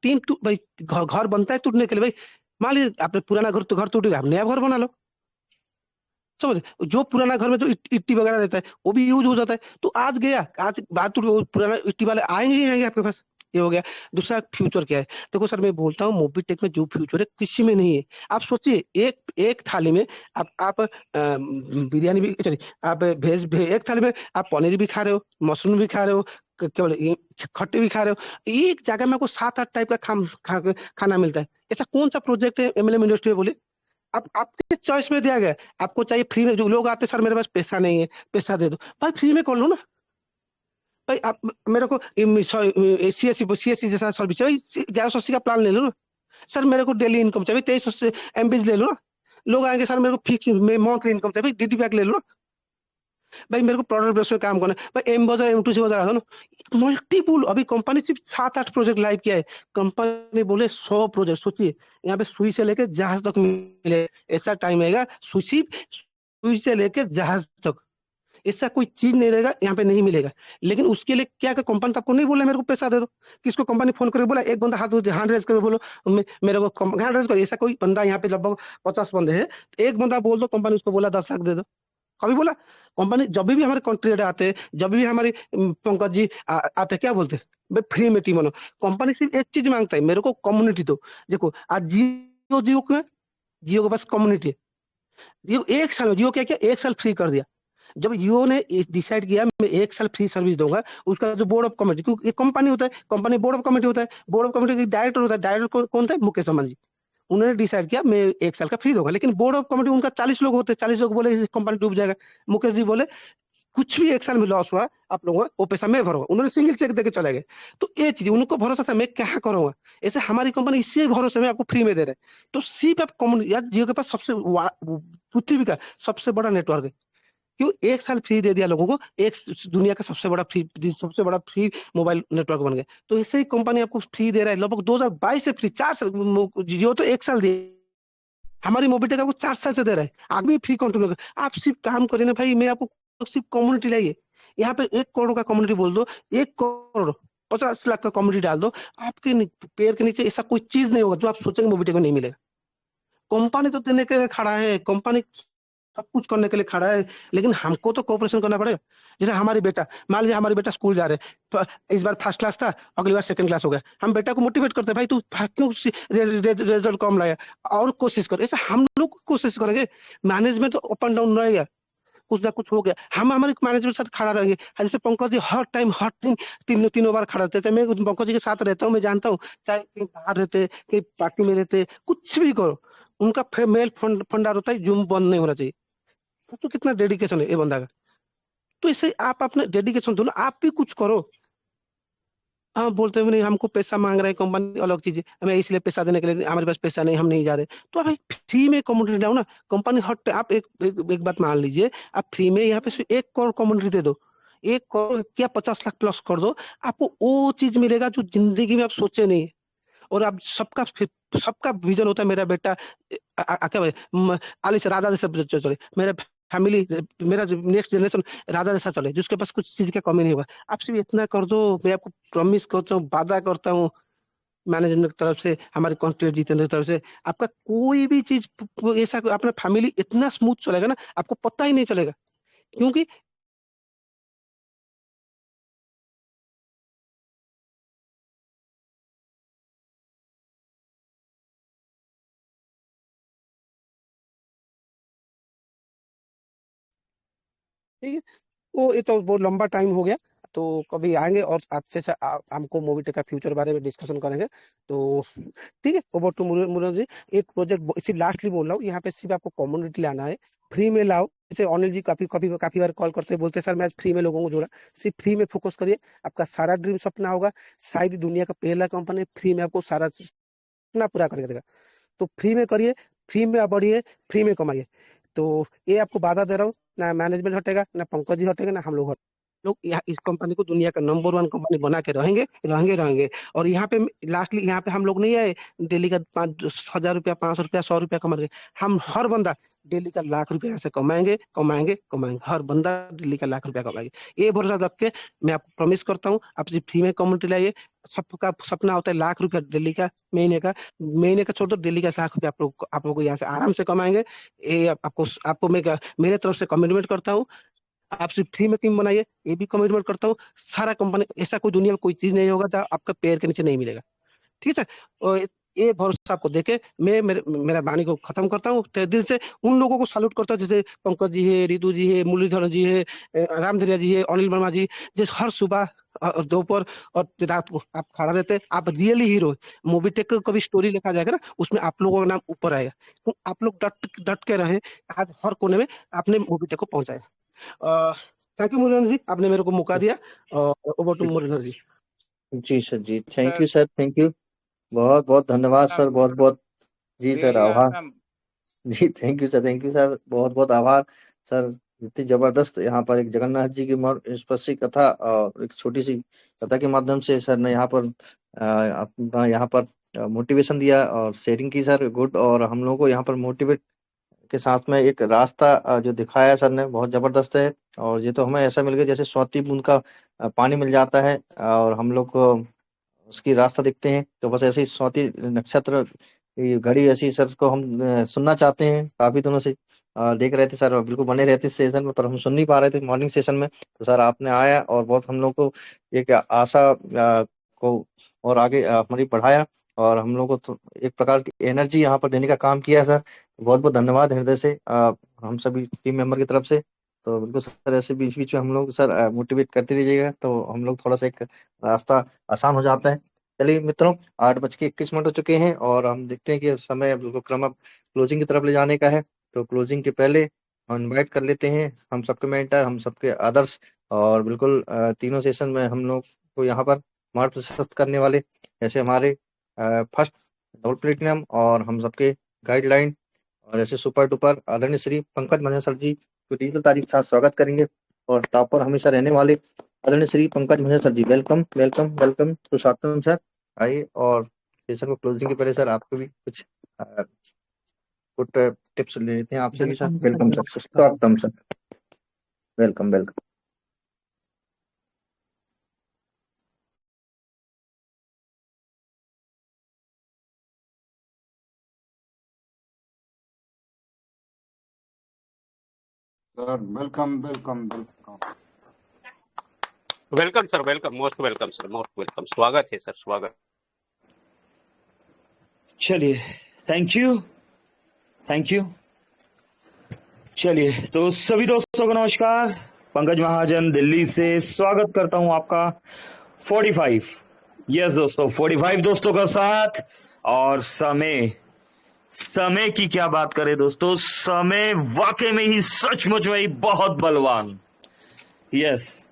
टीम टूट भाई, घर बनता है टूटने के लिए भाई। मान लीजिए आपने पुराना घर टूट गया, आप नया घर बना लो। समझ, जो पुराना घर में जो इट्टी वगैरह रहता है वो भी यूज हो जाता है। तो आज गया, आज बात टूट गई, पुराना इट्टी वाले आएंगे ही आएंगे आपके पास। ये हो गया। दूसरा फ्यूचर क्या है, देखो सर मैं बोलता हूँ मोबीटेक में जो फ्यूचर है किसी में नहीं है। आप सोचिए, एक एक थाली में आप बिरयानी भी, चलिए आप एक थाली में आप पनीर भी खा रहे हो, मशरूम भी खा रहे हो, क्या बोले ये खट्टे भी खा रहे हो। एक जगह में आपको 7-8 टाइप का खाना मिलता है। ऐसा कौन सा प्रोजेक्ट है एमएलएम इंडस्ट्री में, बोले। अब आपके चॉइस में दिया गया है। आपको चाहिए फ्री में, जो लोग आते सर मेरे पास पैसा नहीं है, पैसा दे दो, भाई फ्री में कर लो ना। भाई आप मेरे को सीएससी जैसा सर्विस है, 1180 का प्लान ले लो ना। सर मेरे को डेली इनकम चाहिए 2300 से एमबीज ले लो ना। लोग आएंगे सर मेरे को फिक्स मंथली इनकम चाहिए, भाई डीडी पैक ले लो ना। भाई मेरे को प्रोडक्ट बेस पे काम करना है, भाई एम बाजार M2C बाजार आ जाओ ना। मल्टीपुल, अभी कंपनी सिर्फ 7-8 प्रोजेक्ट लाइव किया है। कंपनी बोले 100 प्रोजेक्ट। सोचिए यहाँ पे सुई से लेके जहाज तक मिले, ऐसा टाइम आएगा सुई से लेके जहाज तक ऐसा कोई चीज नहीं रहेगा यहाँ पे नहीं मिलेगा। लेकिन उसके लिए क्या कंपनी तो आपको नहीं बोला मेरे को पैसा दे दो। किसको कंपनी फोन करके बोला, एक बंदा हाथ रेज करके बोलो मेरे को हैंड रेज करो। ऐसा कोई बंदा यहाँ पे लगभग 50 बंदे हैं, एक बंदा बोल दो कंपनी उसको बोला 10 लाख दे दो, कभी बोला। कंपनी जब भी हमारे कॉन्ट्रेक्ट आते, जब भी हमारे पंकज जी आते, क्या बोलते, भाई फ्री में टीम बनो। कंपनी सिर्फ एक चीज मांगता है, मेरे को कम्युनिटी दो। देखो आज जियो के पास कम्युनिटी है। जियो एक साल में, जियो क्या किया, एक साल फ्री कर दिया। जब जियो ने डिसाइड किया मैं एक साल फ्री सर्विस दूंगा, उसका जो बोर्ड ऑफ कमेटी, क्योंकि एक कंपनी होता है, कंपनी बोर्ड ऑफ कमेटी होता है, बोर्ड ऑफ कमेटी की डायरेक्टर होता है, डायरेक्टर कौन था, मुकेश अंबानी जी। उन्होंने डिसाइड किया मैं एक साल का फ्री दूंगा, लेकिन बोर्ड ऑफ कमेटी उनका 40 लोग होते हैं, 40 लोग बोले कंपनी डूब जाएगा। मुकेश जी बोले कुछ भी एक साल में लॉस हुआ आप लोगों का वो पैसा मैं भरूंगा। उन्होंने सिंगल चेक देके चले गए। तो ये चीज उनको भरोसा था मैं क्या करूंगा। ऐसे हमारी कंपनी इसी भरोसे में आपको फ्री में दे रहे हैं। तो सिर्फ आप कम्युनिटी, यार जियो के पास पृथ्वी का सबसे बड़ा नेटवर्क है। क्यों एक साल फ्री दे दिया लोगों को, एक दुनिया का सबसे बड़ा फ्री मोबाइल नेटवर्क बन गया। तो ऐसे ही कंपनी आपको फ्री दे रहा है लगभग 2022 से फ्री 4 साल। जियो तो 1 साल दिए, हमारी मोबिटेक आपको 4 साल से दे रहा है, आगे भी फ्री कंटिन्यू कर। आप सिर्फ काम करें ना भाई, मैं आपको सिर्फ कम्युनिटी लाइए। यहाँ पे 1 करोड़ का कम्युनिटी बोल दो, 1 करोड़ 50 लाख का कम्युनिटी डाल दो, आपके पैर के नीचे ऐसा कोई चीज नहीं होगा जो आप सोचेंगे मोबिटेक में नहीं मिलेगा। कंपनी तो देने के लिए खड़ा है, कंपनी सब कुछ करने के लिए खड़ा है, लेकिन हमको तो कोऑपरेशन करना पड़ेगा। जैसे हमारी बेटा, मान लीजिए हमारी बेटा स्कूल जा रहे, इस बार फर्स्ट क्लास था, अगली बार सेकंड क्लास हो गया, हम बेटा को मोटिवेट करते हैं, भाई तू क्यों रिजल्ट कम लाया, और कोशिश कर। ऐसा हम लोग कोशिश करेंगे। मैनेजमेंट तो अप एंड डाउन रहेगा, कुछ ना कुछ हो गया, हम हमारे मैनेजमेंट के साथ खड़ा रहेंगे। जैसे पंकज जी हर टाइम हर दिन तीनों बार खड़ा रहते थे, मैं पंकज जी के साथ रहता हूँ, मैं जानता हूँ, चाहे कहीं बाहर रहते, कहीं पार्टी में रहते, कुछ भी करो, उनका मेल फंडा होता है, जूम बंद नहीं होना चाहिए। तो कितना डेडिकेशन है ये बंदा का। तो इसे आप अपने डेडिकेशन दो ना, आप भी कुछ करो। हाँ बोलते हुए नहीं हमको पैसा मांग रहे हैं कंपनी, अलग चीज है, हमें इसलिए पैसा देने के लिए हमारे पास पैसा नहीं, हम नहीं जा रहे। तो भाई फ्री में कम्युनिटी डालो ना। कंपनी हट, आप एक बात मान लीजिए, आप फ्री में यहाँ पे सिर्फ 1 करोड़ कम्युनिटी दे दो, 1 करोड़ क्या 50 लाख प्लस कर दो, आपको वो चीज मिलेगा जो जिंदगी में आप सोचे नहीं। और आप सबका विजन होता है मेरा बेटा क्या बोले, आली से राजा जैसे चले, मेरा फैमिली, मेरा नेक्स्ट जनरेशन राजा जैसा चले, जिसके पास कुछ चीज का कमी नहीं होगा। आप सिर्फ इतना कर दो, मैं आपको प्रॉमिस करता हूँ, वादा करता हूँ, मैनेजमेंट की तरफ से, हमारे कॉन्ट्रेक्ट जितेंद्र की तरफ से, आपका कोई भी चीज ऐसा, अपना फैमिली इतना स्मूथ चलेगा ना, आपको पता ही नहीं चलेगा। क्योंकि ठीक है, वो ये तो बहुत लंबा टाइम हो गया। तो कभी आएंगे और अच्छे से हमको मोबिटेक का फ्यूचर बारे में डिस्कशन करेंगे। तो ठीक है, ओवर टू मुरली जी। एक प्रोजेक्ट सिर्फ लास्टली बोल रहा हूँ, यहाँ पे सिर्फ आपको कम्युनिटी लाना है, फ्री में लाओ। जैसे अनिल जी काफी बार कॉल करते बोलते सर मैं आज फ्री में लोगों को जोड़ा, सिर्फ फ्री में फोकस करिए, आपका सारा ड्रीम सपना होगा। शायद ही दुनिया का पहला कंपनी फ्री में आपको सारा सपना पूरा करके देगा। तो फ्री में करिए, फ्री में आप बढ़िए, फ्री में कमाइए। तो ये आपको वादा दे रहा हूँ, ना मैनेजमेंट हटेगा, ना पंकज जी हटेगा, ना हम लोग लोग यहाँ इस कंपनी को दुनिया का नंबर 1 कंपनी बना के रहेंगे। और यहाँ पे लास्टली यहाँ पे हम लोग नहीं आए डेली का 5,000 रुपया, 500 रुपया, 100 रुपया कमा रहे। हम हर बंदा डेली का लाख रुपया यहाँ से कमाएंगे। हर बंदा डेली का लाख रुपया कमाएंगे। ये भरोसा रख के मैं आपको प्रॉमिस करता हूँ, आप सिर्फ फ्री में कम्युनिटी लाइए। सबका सपना होता है लाख रुपया डेली का, महीने का छोड़ दो, डेली का लाख रुपया आप लोग यहाँ से आराम से कमाएंगे। ये आपको मैं मेरे तरफ से कमिटमेंट करता हूँ। आप सिर्फ फ्री में टीम बनाइए, ये भी कमिटमेंट करता हूँ। सारा कंपनी, ऐसा कोई दुनिया में कोई चीज नहीं होगा जो आपका पैर के नीचे नहीं मिलेगा। ठीक है। और ये भरोसा आपको देके मैं मेरा वाणी को खत्म करता हूँ। तहे दिल से उन लोगों को सैल्यूट करता हूँ, जैसे पंकज जी है, रितु जी है, मुरलीधरन जी है, रामधरिया जी है, अनिल वर्मा जी, जैसे हर सुबह और दोपहर और रात को आप खड़ा रहते हैं। आप रियली हीरो। मोबीटेक का कभी स्टोरी लिखा जाएगा ना, उसमें आप लोगों का नाम ऊपर आएगा। तो आप लोग डट के रहे, आज हर कोने में आपने मोबीटेक को पहुंचाया। थैंक यू मुरलीधर जी, आपने मेरे को मौका दिया। Over to Muralidhar ji. जी सर जी, thank sir you sir, thank you, बहुत बहुत धन्यवाद सर, बहुत बहुत। जी सर, रियली आभार। ऑसम। जी थैंक यू सर, बहुत बहुत आभार सर। इतनी जबरदस्त यहाँ पर एक जगन्नाथ जी की स्पर्शी कथा और एक छोटी सी कथा के माध्यम से सर ने यहाँ पर अपना यहाँ पर मोटिवेशन दिया और शेयरिंग की सर, गुड। और हम लोगों को यहाँ पर मोटिवेट के साथ में एक रास्ता जो दिखाया सर ने, बहुत जबरदस्त है। और ये तो हमें ऐसा मिल गया जैसे 100 बूंद का पानी मिल जाता है और हम लोग को उसकी रास्ता दिखते हैं। तो बस ऐसे ही 100 नक्षत्र ये घड़ी ऐसी सर को हम सुनना चाहते हैं। काफी दिनों से देख रहे थे सर, और बिल्कुल बने रहते इस सेशन में, पर हम सुन नहीं पा रहे थे मॉर्निंग सेशन में। तो सर आपने आया और बहुत हम लोग को एक आशा को और आगे हमारी बढ़ाया, और हम लोग को तो एक प्रकार की एनर्जी यहाँ पर देने का काम किया है सर। बहुत बहुत धन्यवाद हृदय से हम सभी टीम मेंबर की तरफ से। तो बिल्कुल सर, ऐसे बीच बीच में हम लोग सर मोटिवेट करते रहिएगा, तो हम लोग थोड़ा सा एक रास्ता आसान हो जाता है। चलिए मित्रों, 8:21 हो चुके हैं और हम देखते हैं कि समय अब बिल्कुल क्रम अब क्लोजिंग की तरफ ले जाने का है। तो क्लोजिंग के पहले हम इनवाइट कर लेते हैं हम सबके मेंटर, हम सबके आदर्श, और बिल्कुल तीनों सेशन में हम लोग को यहाँ पर मार्ग प्रशस्त करने वाले, जैसे हमारे फर्स्ट डबल प्लेटिनम और हम सबके गाइडलाइन, और ऐसे सुपर डुपर आदरणीय श्री पंकज मंझा सर जी को डिजिटल तारीख के साथ स्वागत करेंगे। और टॉपर हमेशा रहने वाले आदरणीय श्री पंकज मंझा सर जी, वेलकम वेलकम वेलकम, सुस्वागतम सर। आइए, और सेशन को क्लोजिंग के पहले सर आपको भी कुछ गुड टिप्स ले लेते हैं आपसे भी सर। वेलकम सर, सुस्वागतम sir, welcome welcome. Sir welcome welcome welcome. Welcome sir, welcome, most welcome sir, most welcome. स्वागत है सर, स्वागत। चलिए, थैंक यू। चलिए, तो सभी दोस्तों को नमस्कार। पंकज महाजन दिल्ली से स्वागत करता हूं आपका 45, यस दोस्तों, 45 दोस्तों का साथ। और समय की क्या बात करें दोस्तों, समय वाकई में ही सचमुच में ही बहुत बलवान। यस,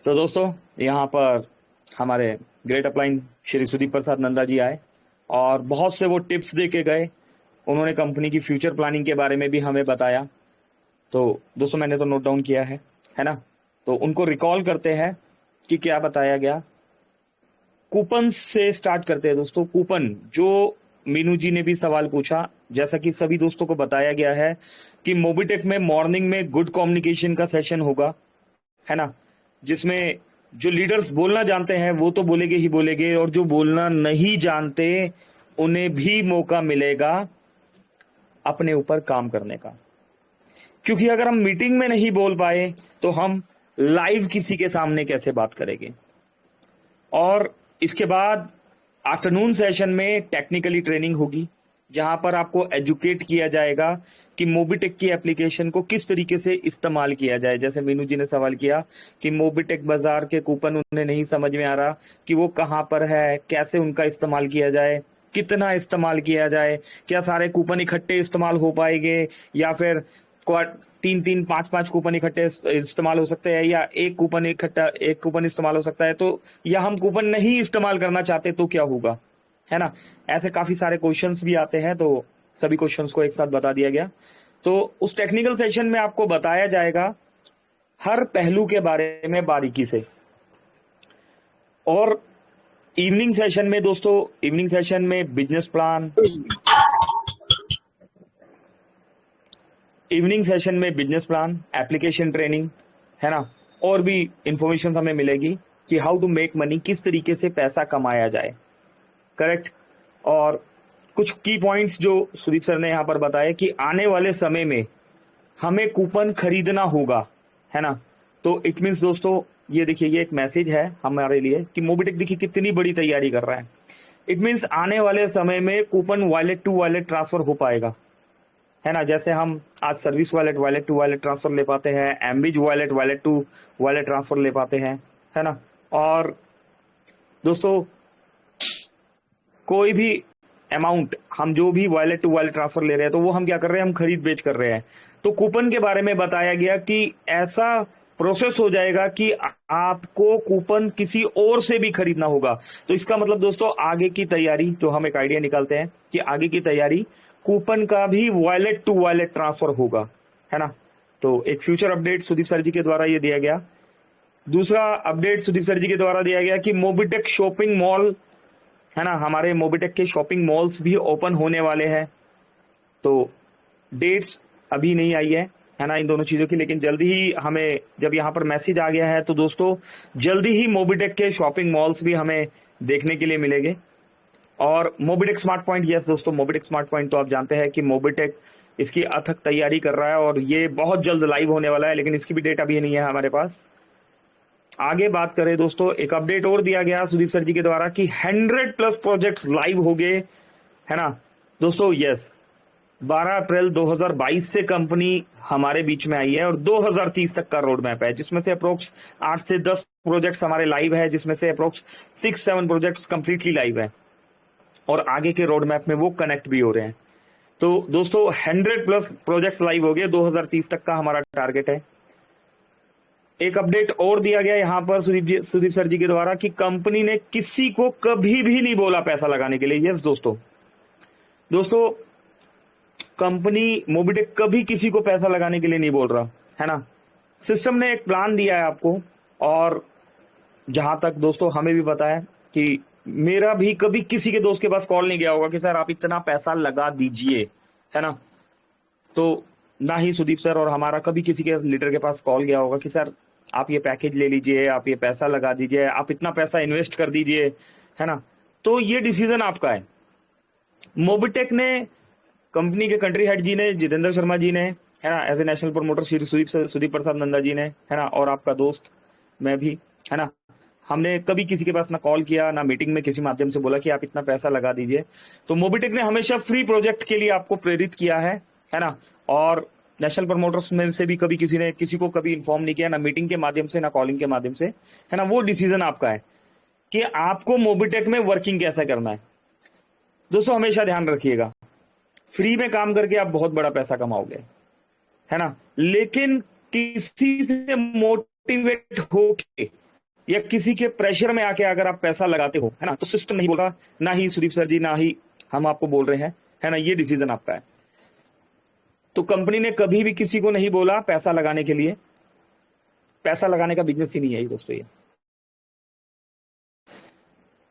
तो दोस्तों यहाँ पर हमारे ग्रेट अपलाइन श्री सुदीप प्रसाद नंदा जी आए और बहुत से वो टिप्स दे के गए। उन्होंने कंपनी की फ्यूचर प्लानिंग के बारे में भी हमें बताया। तो दोस्तों मैंने तो नोट डाउन किया है ना। तो उनको रिकॉल करते हैं कि क्या बताया गया। कूपन से स्टार्ट करते हैं दोस्तों। कूपन, जो मीनू जी ने भी सवाल पूछा, जैसा कि सभी दोस्तों को बताया गया है कि मोबीटेक में मॉर्निंग में गुड कम्युनिकेशन का सेशन होगा, है ना, जिसमें जो लीडर्स बोलना जानते हैं वो तो बोलेंगे ही बोलेंगे, और जो बोलना नहीं जानते उन्हें भी मौका मिलेगा अपने ऊपर काम करने का। क्योंकि अगर हम मीटिंग में नहीं बोल पाए तो हम लाइव किसी के सामने कैसे बात करेंगे। और इसके बाद आफ्टरनून सेशन में टेक्निकली ट्रेनिंग होगी, जहां पर आपको एजुकेट किया जाएगा कि मोबीटेक की एप्लीकेशन को किस तरीके से इस्तेमाल किया जाए। जैसे मीनू जी ने सवाल किया कि मोबीटेक बाजार के कूपन उन्हें नहीं समझ में आ रहा कि वो कहां पर है, कैसे उनका इस्तेमाल किया जाए, कितना इस्तेमाल किया जाए, क्या सारे कूपन इकट्ठे इस्तेमाल हो पाएंगे, या फिर 3-3, 5-5 कूपन इकट्ठे इस्तेमाल हो सकते हैं, या एक कूपन इस्तेमाल हो सकता है। तो या हम कूपन नहीं इस्तेमाल करना चाहते तो क्या होगा, है ना। ऐसे काफी सारे क्वेश्चंस भी आते हैं, तो सभी क्वेश्चंस को एक साथ बता दिया गया। तो उस टेक्निकल सेशन में आपको बताया जाएगा हर पहलू के बारे में बारीकी से। और इवनिंग सेशन में दोस्तों, इवनिंग सेशन में बिजनेस प्लान, एप्लीकेशन ट्रेनिंग, है ना, और भी इंफॉर्मेशन हमें मिलेगी कि हाउ टू मेक मनी, किस तरीके से पैसा कमाया जाए, करेक्ट। और कुछ की पॉइंट्स जो सुदीप सर ने यहाँ पर बताया कि आने वाले समय में हमें कूपन खरीदना होगा, है ना। तो इट मीन्स दोस्तों, ये देखिए, ये एक मैसेज है हमारे लिए कि मोबिटेक देखिए कितनी बड़ी तैयारी कर रहा है। इट मीन्स आने वाले समय में coupon wallet to wallet transfer हो पाएगा, है ना। जैसे हम आज service wallet to wallet transfer ले पाते हैं, एमबीज वॉलेट टू वॉलेट ट्रांसफर ले पाते हैं, है ना। और दोस्तों, कोई भी अमाउंट हम जो भी वॉलेट टू वॉलेट ट्रांसफर ले रहे हैं, तो वो हम क्या कर रहे हैं, हम खरीद बेच कर रहे हैं। तो कूपन के बारे में बताया गया कि ऐसा प्रोसेस हो जाएगा कि आपको कूपन किसी और से भी खरीदना होगा। तो इसका मतलब दोस्तों, आगे की तैयारी, जो हम एक आइडिया निकालते हैं कि आगे की तैयारी, कूपन का भी वॉलेट टू वॉलेट ट्रांसफर होगा, है ना। तो एक फ्यूचर अपडेट सुदीप सर जी के द्वारा ये दिया गया। दूसरा अपडेट सुदीप सर जी के द्वारा दिया गया कि मोबिटेक शॉपिंग मॉल, है ना, हमारे मोबिटेक के शॉपिंग मॉल्स भी ओपन होने वाले हैं। तो डेट्स अभी नहीं आई है ना, इन दोनों चीजों की, लेकिन जल्दी ही हमें जब यहाँ पर मैसेज आ गया है तो दोस्तों जल्दी ही मोबिटेक के शॉपिंग मॉल्स भी हमें देखने के लिए मिलेंगे। और मोबिटेक स्मार्ट पॉइंट, यस दोस्तों, मोबिटेक स्मार्ट पॉइंट तो आप जानते हैं कि मोबिटेक इसकी अथक तैयारी कर रहा है और ये बहुत जल्द लाइव होने वाला है, लेकिन इसकी भी डेट अभी नहीं है हमारे पास। आगे बात करें दोस्तों, एक अपडेट और दिया गया सुदीप सर जी के द्वारा कि 100+ प्रोजेक्ट्स लाइव हो गए, है ना दोस्तों। यस, 12 अप्रैल 2022 से कंपनी हमारे बीच में आई है और 2030 तक का रोड मैप है, जिसमें से अप्रोक्स 8 से 10 प्रोजेक्ट्स हमारे लाइव है, जिसमें से अप्रोक्स 6-7 प्रोजेक्ट्स कंप्लीटली लाइव है और आगे के रोड मैप में वो कनेक्ट भी हो रहे हैं। तो दोस्तों 100+ प्रोजेक्ट्स लाइव हो गए, 2030 तक का हमारा टारगेट है। एक अपडेट और दिया गया यहाँ पर सुदीप सर जी के द्वारा कि कंपनी ने किसी को कभी भी नहीं बोला पैसा लगाने के लिए। यस दोस्तों, कंपनी मोबिटेक कभी किसी को पैसा लगाने के लिए नहीं बोल रहा, है ना। सिस्टम ने एक प्लान दिया है आपको, और जहां तक दोस्तों हमें भी पता है कि मेरा भी कभी किसी के दोस्त के पास कॉल नहीं गया होगा कि सर आप इतना पैसा लगा दीजिए, है ना। तो ना ही सुदीप सर और हमारा कभी किसी के लीडर के पास कॉल गया होगा कि सर आप ये पैकेज ले लीजिए, आप ये पैसा लगा दीजिए, आप इतना पैसा इन्वेस्ट कर दीजिए, है ना। तो ये डिसीजन आपका है। मोबिटेक ने, कंपनी के कंट्री हेड जी ने, जितेंद्र शर्मा जी ने, है ना, as a national promoter Shri Sudeep Prasad Nanda ji ने, है ना, और आपका दोस्त मैं भी, है ना, हमने कभी किसी के पास ना कॉल किया ना मीटिंग में किसी माध्यम से बोला कि आप इतना पैसा लगा दीजिए। तो मोबिटेक ने हमेशा फ्री प्रोजेक्ट के लिए आपको प्रेरित किया है ना। और नेशनल प्रमोटर्स में से भी कभी किसी को कभी इन्फॉर्म नहीं किया, ना मीटिंग के माध्यम से ना कॉलिंग के माध्यम से, है ना। वो डिसीजन आपका है कि आपको मोबिटेक में वर्किंग कैसे करना है। दोस्तों हमेशा ध्यान रखिएगा, फ्री में काम करके आप बहुत बड़ा पैसा कमाओगे, है ना, लेकिन किसी से मोटिवेट होके या किसी के प्रेशर में आके अगर आप पैसा लगाते हो, है ना, तो सिस्टम नहीं बोल रहा, ना ही सुदीप सर जी ना ही हम आपको बोल रहे हैं, है ना, ये डिसीजन आपका है। तो कंपनी ने कभी भी किसी को नहीं बोला पैसा लगाने के लिए, पैसा लगाने का बिजनेस ही नहीं है ये दोस्तों। ये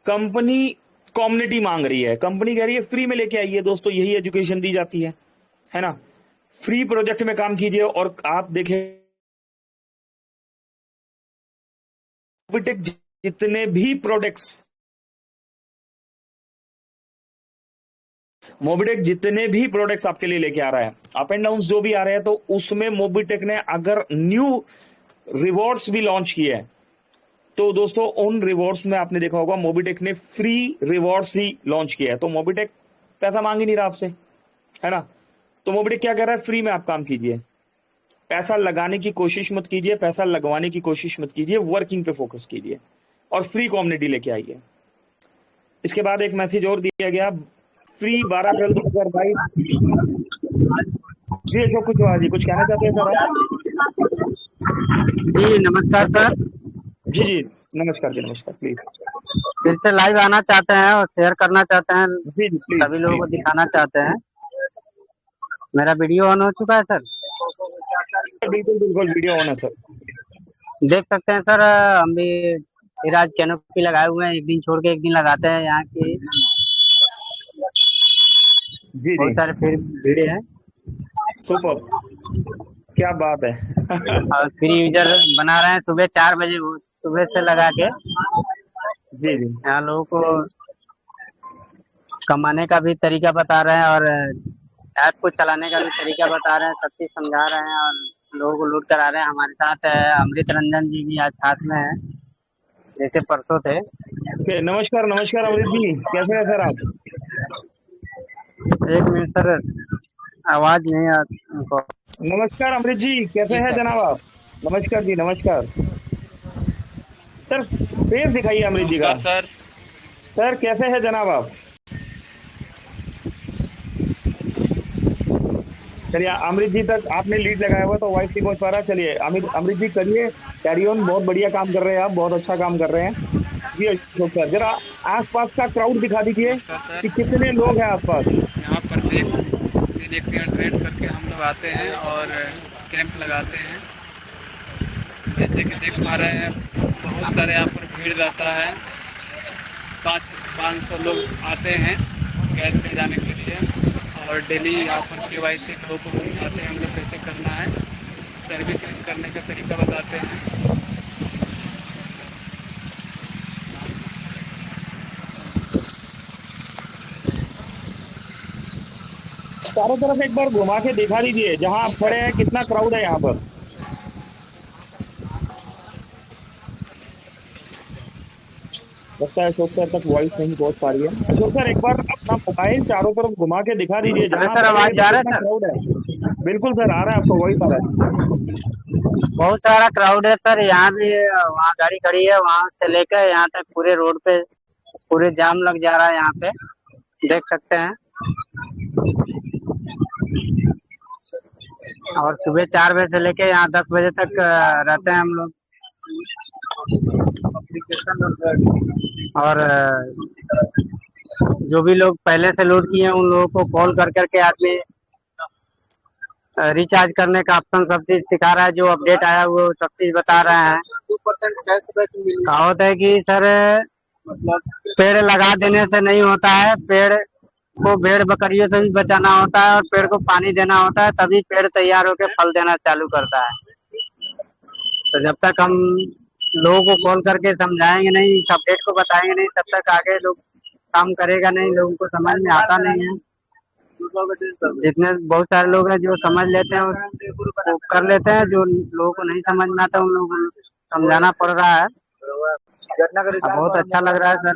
कंपनी कम्युनिटी मांग रही है, कंपनी कह रही है फ्री में लेके आइए दोस्तों, यही एजुकेशन दी जाती है ना। फ्री प्रोजेक्ट में काम कीजिए और आप देखें मोबिटेक जितने भी प्रोडक्ट्स, मोबिटेक जितने भी प्रोडक्ट्स आपके लिए लेके आ रहा है, अप एंड डाउन जो भी आ रहे हैं, तो उसमें मोबिटेक ने अगर न्यू रिवॉर्ड्स भी लॉन्च किए हैं, तो दोस्तों उन रिवॉर्ड्स में आपने देखा होगा मोबिटेक ने फ्री रिवॉर्ड्स ही लॉन्च किया है। तो मोबिटेक पैसा मांग ही नहीं रहा आपसे, है ना। तो मोबिटेक क्या कर रहा है, फ्री में आप काम कीजिए, पैसा लगाने की कोशिश मत कीजिए, पैसा लगवाने की कोशिश मत कीजिए, वर्किंग पे फोकस कीजिए और फ्री कम्युनिटी लेके आइए। इसके बाद एक मैसेज और दिया गया, फ्री 12 अप्रैल 2022। जी जो कुछ हुआ जी, कुछ कहना चाहते हैं सर आप? जी नमस्कार सर। जी नमस्कार जी, नमस्कार। प्लीज फिर से लाइव आना चाहते हैं और शेयर करना चाहते हैं, जी प्लीज, सभी लोगों को दिखाना चाहते हैं। मेरा वीडियो ऑन हो चुका है सर? बिल्कुल वीडियो ऑन है सर। देख सकते हैं सर, हम भी फिर आज कैनोपी लगाए हुए हैं, एक दिन छोड़ के एक दिन लगाते हैं। यहाँ की जी बहुत जी, सारे फिर भीड़ है सुपर, क्या बात है। और फ्री यूजर बना रहे हैं सुबह 4 बजे, सुबह से लगा के जी जी, यहाँ लोगों को कमाने का भी तरीका बता रहे हैं और ऐप को चलाने का भी तरीका बता रहे हैं, सब चीज समझा रहे हैं और लोगों को लूट करा रहे हैं। हमारे साथ अमृत रंजन जी भी आज साथ में है, जैसे परसों थे। नमस्कार नमस्कार अमृत जी, कैसे हैं सर आप? एक मिनट सर, आवाज नहीं आती उनको। नमस्कार अमृत जी, कैसे जी हैं सर, जनाब आप? नमस्कार जी, नमस्कार सर। फेस दिखाइए अमृत जी का। नमस्कार सर। सर कैसे हैं जनाब आप? चलिए, अमृत जी तक आपने लीड लगाया हुआ तो वॉइस नहीं पहुंच पा रहा। चलिए अमृत जी करिए, कैरी ऑन, बहुत बढ़िया काम कर रहे हैं आप, बहुत अच्छा काम कर रहे हैं जी। अशोक सर, जरा आसपास का क्राउड दिखा दीजिए नमस्कार सर। कि कितने लोग हैं आसपास। यहाँ पर एक दिन ट्रेड करके हम लोग आते हैं और कैंप लगाते हैं। जैसे कि देख पा रहे हैं, बहुत सारे यहाँ पर भीड़ रहता है। 500 लोग आते हैं गैस ले जाने के लिए और डेली यहाँ पर KYC लोगों को समझाते हैं हम लोग कैसे करना है, सर्विस यूज करने का तरीका बताते हैं। चारों तरफ एक बार घुमा के दिखा दीजिए, जहां आप खड़े हैं कितना क्राउड है यहाँ पर। लगता है अशोक सर तक वॉइस नहीं पहुंच पा रही है। अशोक सर एक बार अपना मोबाइल चारों तरफ घुमा के दिखा दीजिए, अरे जहां सर, खड़े हैं आवाज जा रहा है कितना सर? क्राउड है। बिल्कुल सर, आ रहा है, आपको वॉइस आ रहा है। बहुत सारा क्राउड है सर, यहाँ भी वहाँ गाड़ी खड़ी है, वहाँ से लेकर यहाँ तक पूरे रोड पे पूरे जाम लग जा रहा है। यहाँ पे देख सकते हैं। और सुबह 4 बजे से लेके यहाँ 10 बजे तक रहते हैं हम लोग। और जो भी लोग पहले से लोड किए हैं उन लोगों को कॉल कर करके आदमी रिचार्ज करने का ऑप्शन सब चीज सिखा रहा है। जो अपडेट आया वो सब चीज बता रहे हैं। कहावत है कि सर, पेड़ लगा देने से नहीं होता है, पेड़ को भेड़ बकरियों से भी बचाना होता है और पेड़ को पानी देना होता है, तभी पेड़ तैयार होकर फल देना चालू करता है। तो जब तक हम लोगों को कॉल करके समझाएंगे नहीं, इस अपडेट को बताएंगे नहीं, तब तक आगे लोग काम करेगा नहीं, लोगों को समझ में आता नहीं है। जितने बहुत सारे लोग हैं जो समझ लेते हैं वो कर लेते हैं, जो लोगों को नहीं समझ में आता उन लोगों को समझाना पड़ रहा है। बहुत अच्छा लग रहा है सर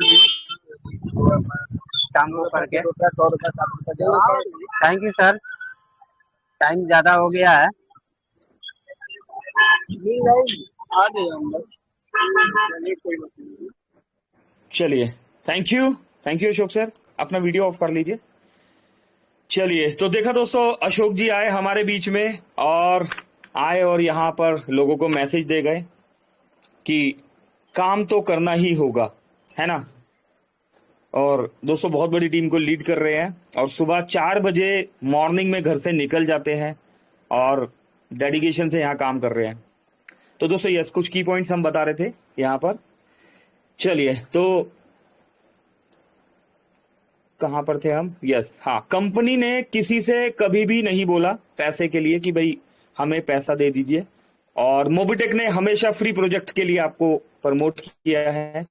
काम को करके। थैंक यू सर, टाइम ज्यादा हो गया है। चलिए, थैंक यू अशोक सर, अपना वीडियो ऑफ कर लीजिए। चलिए, तो देखा दोस्तों, अशोक जी आए हमारे बीच में और यहाँ पर लोगों को मैसेज दे गए कि काम तो करना ही होगा, है ना। और दोस्तों बहुत बड़ी टीम को लीड कर रहे हैं और सुबह 4 बजे मॉर्निंग में घर से निकल जाते हैं और डेडिकेशन से यहाँ काम कर रहे हैं। तो दोस्तों यस, कुछ की पॉइंट्स हम बता रहे थे यहाँ पर। चलिए, तो कहां पर थे हम? यस, हाँ, कंपनी ने किसी से कभी भी नहीं बोला पैसे के लिए कि भाई हमें पैसा दे दीजिए, और मोबिटेक ने हमेशा फ्री प्रोजेक्ट के लिए आपको प्रमोट किया है।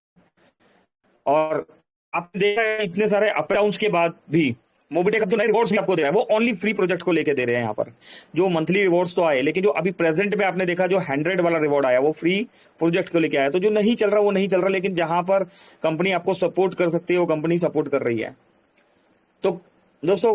और आपने देखा है इतने सारे अप डाउन्स के बाद भी मोबिटेक जो नए रिवॉर्ड्स भी आपको दे रहा है वो ओनली फ्री प्रोजेक्ट को लेके दे रहे हैं। यहाँ पर जो मंथली रिवॉर्ड्स तो आए, लेकिन जो अभी प्रेजेंट में आपने देखा जो 100 वाला रिवॉर्ड आया वो फ्री प्रोजेक्ट को लेके आया। तो जो नहीं चल रहा वो नहीं चल रहा, लेकिन जहां पर कंपनी आपको सपोर्ट कर सकती है वो कंपनी सपोर्ट कर रही है। तो दोस्तों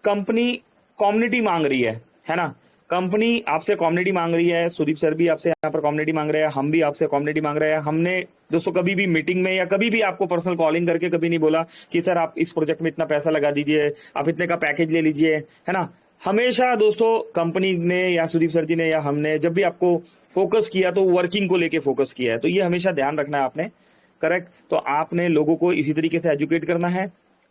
कंपनी कम्युनिटी मांग रही है ना। कंपनी आपसे कम्युनिटी मांग रही है, सुदीप सर भी आपसे यहाँ पर कम्युनिटी मांग रहे हैं, हम भी आपसे कम्युनिटी मांग रहे हैं। हमने दोस्तों कभी भी मीटिंग में या कभी भी आपको पर्सनल कॉलिंग करके कभी नहीं बोला कि सर आप इस प्रोजेक्ट में इतना पैसा लगा दीजिए, आप इतने का पैकेज ले लीजिए, है ना। हमेशा दोस्तों कंपनी ने या सुदीप सर जी ने या हमने जब भी आपको फोकस किया तो वर्किंग को लेके फोकस किया है। तो ये हमेशा ध्यान रखना है आपने, करेक्ट। तो आपने लोगों को इसी तरीके से एजुकेट करना है।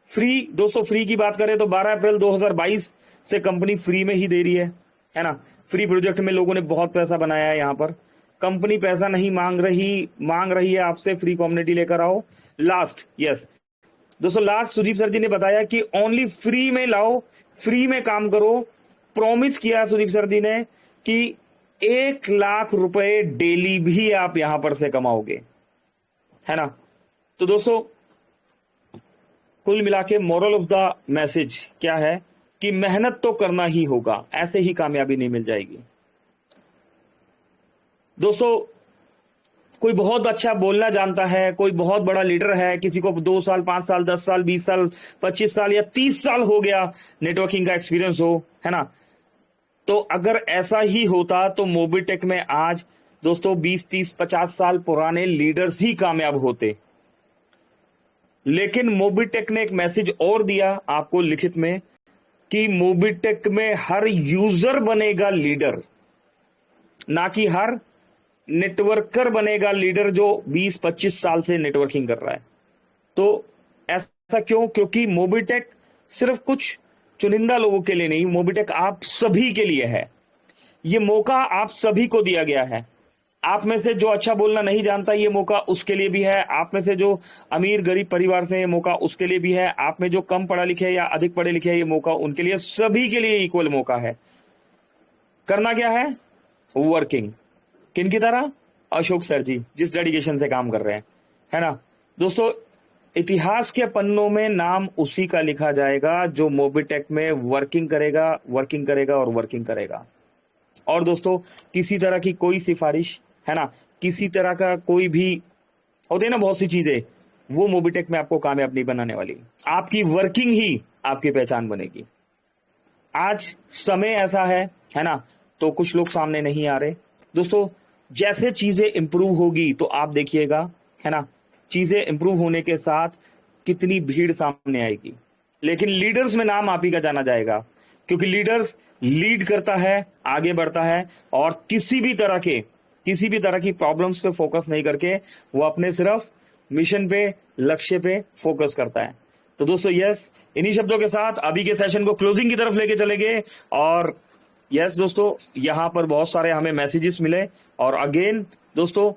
फ्री, दोस्तों फ्री की बात करें तो 12 अप्रैल 2022 से कंपनी फ्री में ही दे रही है ना। फ्री प्रोजेक्ट में लोगों ने बहुत पैसा बनाया है यहाँ पर। कंपनी पैसा नहीं मांग रही है आपसे, फ्री कम्युनिटी लेकर आओ। लास्ट, यस दोस्तों, लास्ट सुदीप सर जी ने बताया कि ओनली फ्री में लाओ, फ्री में काम करो। प्रॉमिस किया सुदीप सर जी ने कि 1 लाख रुपए डेली भी आप यहां पर से कमाओगे, है ना। तो दोस्तों, कुल मिला के मोरल ऑफ द मैसेज क्या है कि मेहनत तो करना ही होगा, ऐसे ही कामयाबी नहीं मिल जाएगी। दोस्तों, कोई बहुत अच्छा बोलना जानता है, कोई बहुत बड़ा लीडर है, किसी को 2 साल 5 साल 10 साल 20 साल 25 साल या 30 साल हो गया नेटवर्किंग का एक्सपीरियंस हो, है ना। तो अगर ऐसा ही होता तो मोबिटेक में आज दोस्तों 20 30 50 साल पुराने लीडर्स ही कामयाब होते। लेकिन मोबिटेक ने एक मैसेज और दिया आपको लिखित में कि मोबिटेक में हर यूजर बनेगा लीडर, ना कि हर नेटवर्कर बनेगा लीडर जो 20-25 साल से नेटवर्किंग कर रहा है। तो ऐसा क्यों? क्योंकि मोबिटेक सिर्फ कुछ चुनिंदा लोगों के लिए नहीं, मोबिटेक आप सभी के लिए है। ये मौका आप सभी को दिया गया है। आप में से जो अच्छा बोलना नहीं जानता, ये मौका उसके लिए भी है। आप में से जो अमीर गरीब परिवार से, ये मौका उसके लिए भी है। आप में जो कम पढ़ा लिखे या अधिक पढ़े लिखे, ये मौका उनके लिए, सभी के लिए इक्वल मौका है। करना क्या है? वर्किंग। किनकी तरह? अशोक सर जी जिस डेडिकेशन से काम कर रहे हैं, है ना। दोस्तों, इतिहास के पन्नों में नाम उसी का लिखा जाएगा जो मोबिटेक में वर्किंग करेगा और वर्किंग करेगा। और दोस्तों, किसी तरह की कोई सिफारिश, है ना, किसी तरह का कोई भी होते हैं ना बहुत सी चीजें, वो मोबिटेक में आपको कामयाब नहीं बनाने वाली। आपकी वर्किंग ही आपकी पहचान बनेगी। आज समय ऐसा है ना, तो कुछ लोग सामने नहीं आ रहे। दोस्तों, जैसे चीजें इंप्रूव होगी तो आप देखिएगा, है ना, चीजें इंप्रूव होने के साथ कितनी भीड़ सामने आएगी। लेकिन लीडर्स में नाम आप ही का जाना जाएगा, क्योंकि लीडर्स लीड करता है, आगे बढ़ता है, और किसी भी तरह की प्रॉब्लम्स पे फोकस नहीं करके वो अपने सिर्फ मिशन पे, लक्ष्य पे फोकस करता है। तो दोस्तों, यस, इन्हीं शब्दों के साथ अभी के सेशन को क्लोजिंग की तरफ लेके चलेंगे। और यस दोस्तों, यहां पर बहुत सारे हमें मैसेजेस मिले। और अगेन दोस्तों,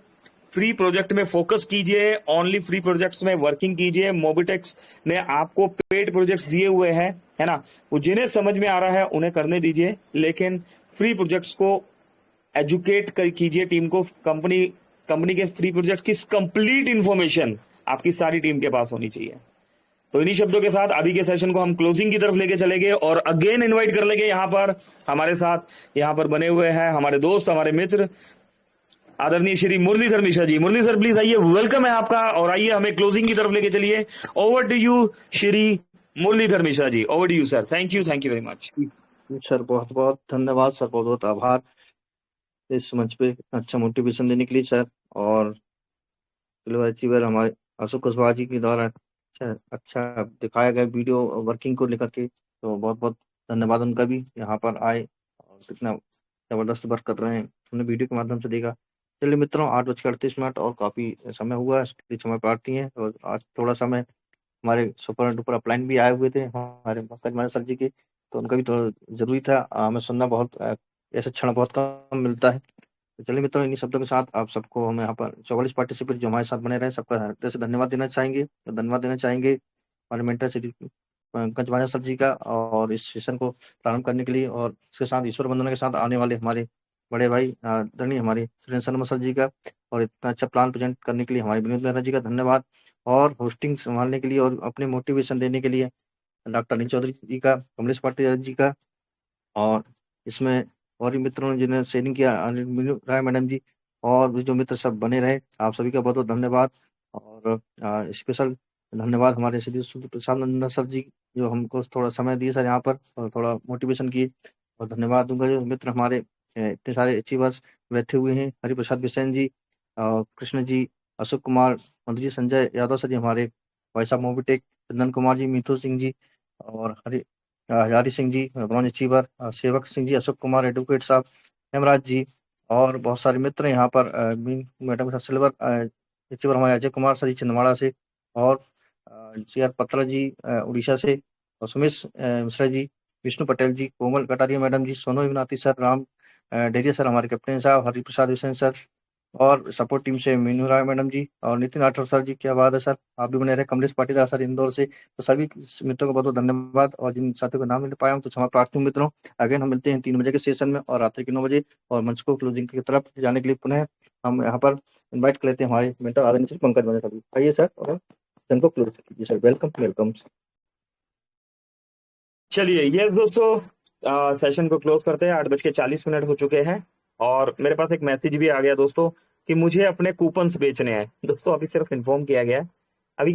फ्री प्रोजेक्ट में फोकस कीजिए, ओनली फ्री प्रोजेक्ट्स में वर्किंग कीजिए। मोबिटेक्स ने आपको पेड प्रोजेक्ट्स दिए हुए हैं, है ना, वो जिन्हें समझ में आ रहा है उन्हें करने दीजिए, लेकिन फ्री प्रोजेक्ट्स को एजुकेट कीजिए टीम को। कंपनी के फ्री प्रोजेक्ट की कंप्लीट इंफॉर्मेशन आपकी सारी टीम के पास होनी चाहिए। तो इन्हीं शब्दों के साथ अभी के सेशन को हम क्लोजिंग की तरफ लेके चलेंगे और अगेन इनवाइट कर लेंगे यहाँ पर हमारे साथ यहाँ पर बने हुए हैं हमारे दोस्त, हमारे मित्र, आदरणीय श्री मुरलीधर मिश्रा जी। मुरली सर प्लीज आइए, वेलकम है आपका, और आइए हमें क्लोजिंग की तरफ लेके चलिए। Over to you Shri Muralidhar Mishra ji, over to you sir. Thank you very much sir. बहुत बहुत धन्यवाद सर, बहुत बहुत आभार इस मंच पे अच्छा मोटिवेशन देने के लिए सर। और सिल्वर अचीवर हमारे अशोक कुशवाहा जी के द्वारा अच्छा दिखाया गया वीडियो वर्किंग को लेकर के, तो बहुत बहुत धन्यवाद उनका भी। यहाँ पर आए और कितना जबरदस्त वर्क कर रहे हैं, हमने वीडियो के माध्यम से देखा। चलिए मित्रों, 8:38 और काफी समय हुआ, समय प्रार्थी है। और आज थोड़ा समय हमारे सुपर डुपर अपलाइन भी आए हुए थे हमारे पंकज सर जी के, तो उनका भी थोड़ा जरूरी था। हमें सुनना बहुत ऐसा क्षण बहुत कम मिलता है। तो चलिए मित्रों, इन्हीं शब्दों के साथ आप सबको हम यहाँ पर 44 पार्टिसिपेंट जो हमारे साथ बने रहे, सबका हृदय से धन्यवाद देना चाहेंगे। हमारे मेंटर श्री पंकज वानिया सर जी का, और इस सेशन को प्रारंभ करने के लिए, और इसके साथ ईश्वर वंदना के साथ आने वाले हमारे बड़े भाई आदरणीय हमारे सुरेंद्र शर्मा सर जी का, और इतना अच्छा प्लान प्रेजेंट करने के लिए हमारे विनोद मेहरा जी का धन्यवाद, और होस्टिंग संभालने के लिए और अपने मोटिवेशन देने के लिए डॉक्टर अनिल चौधरी जी का, कमलेश पाटिल जी का, और इसमें और भी मित्रों ने जिन्हें शेयरिंग किया, राय मैडम जी, और भी जो मित्र सब बने रहे, आप सभी का बहुत बहुत धन्यवाद। और स्पेशल धन्यवाद हमारे श्री प्रसाद नंदन सर जी, जो हमको थोड़ा समय दिए सर यहाँ पर और थोड़ा मोटिवेशन किए। और धन्यवाद दूंगा जो मित्र हमारे इतने सारे अचीवर्स बैठे हुए हैं, हरिप्रसाद बिसेन जी, कृष्ण जी, अशोक कुमार मंत्री जी, संजय यादव सर जी, हमारे भाई साहब मोबिटेक, चंदन कुमार जी, मीठू सिंह जी, और Hazari Singh ji, bronze achiever, Sevak Singh ji, Ashok Kumar advocate साहब, हेमराज जी, और बहुत सारे मित्र यहाँ पर मैडम का सिल्वर अचीवर हमारे अजय कुमार सर जी छिंदवाड़ा से, और CR पत्रा जी उड़ीसा से, और सुमेश मिश्रा जी, विष्णु पटेल जी, कोमल कटारिया मैडम जी, सोनू इवनाती सर, राम डेरिया सर, हमारे कैप्टन साहब, हरिप्रसाद हुसैन सर, और सपोर्ट टीम से मीनू राय मैडम जी और नितिन राठौर सर जी, क्या बात है सर, आप भी बने रहे। कमलेश पाटीदार सर इंदौर से। तो सभी मित्रों को बहुत बहुत धन्यवाद, और जिन साथियों का नाम नहीं ले पाया हूं तो क्षमा प्रार्थी हूं मित्रों। अगेन हम मिलते हैं 3 बजे के सेशन में और रात्रि के 9 बजे। और मंच को क्लोजिंग की तरफ जाने के लिए पुनः हम यहाँ पर इन्वाइट कर लेते हैं हमारे मेंटर आदरणीय श्री पंकज मौर्य सर। आइए सर और सेशन को क्लोज कीजिए सर। Welcome welcome. चलिए यस दोस्तों, सेशन को क्लोज करते हैं। 8:40 हो चुके हैं और मेरे पास एक मैसेज भी आ गया दोस्तों कि मुझे अपने कूपन्स बेचने हैं। दोस्तों अभी सिर्फ इन्फॉर्म किया गया है, अभी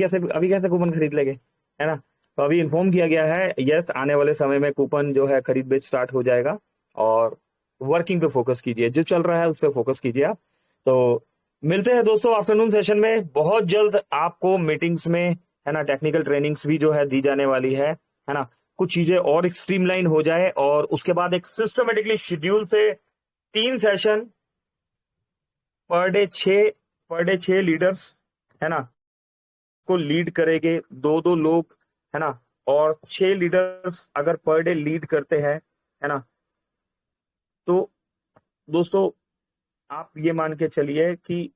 कैसे कूपन खरीद लेंगे, है ना। तो अभी इन्फॉर्म किया गया है, यस आने वाले समय में कूपन जो है खरीद बेच स्टार्ट हो जाएगा। और वर्किंग पे फोकस कीजिए, जो चल रहा है उस पर फोकस कीजिए आप। तो मिलते हैं दोस्तों आफ्टरनून सेशन में। बहुत जल्द आपको मीटिंग्स में, है ना, टेक्निकल ट्रेनिंग्स भी जो है दी जाने वाली है ना। कुछ चीजें और स्ट्रीमलाइन हो जाए और उसके बाद एक सिस्टमेटिकली शेड्यूल से 3 सेशन पर डे 6 लीडर्स, है ना, को लीड करेंगे 2-2 लोग, है ना। और 6 लीडर्स अगर पर डे लीड करते हैं, है ना, तो दोस्तों आप ये मान के चलिए कि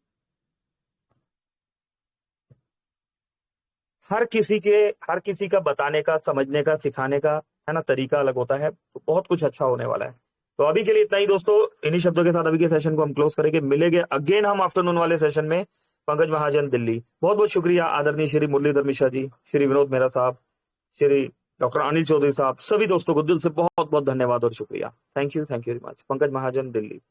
हर किसी का बताने का, समझने का, सिखाने का, है ना, तरीका अलग होता है। तो बहुत कुछ अच्छा होने वाला है। तो अभी के लिए इतना ही दोस्तों। इन्हीं शब्दों के साथ अभी के सेशन को हम क्लोज करेंगे। मिलेंगे अगेन हम आफ्टरनून वाले सेशन में। पंकज महाजन, दिल्ली। बहुत बहुत शुक्रिया आदरणीय श्री मुरलीधर मिश्रा जी, श्री विनोद मेहरा साहब, श्री डॉक्टर अनिल चौधरी साहब, सभी दोस्तों को दिल से बहुत बहुत धन्यवाद और शुक्रिया। Thank you very much. Pankaj Mahajan, Delhi.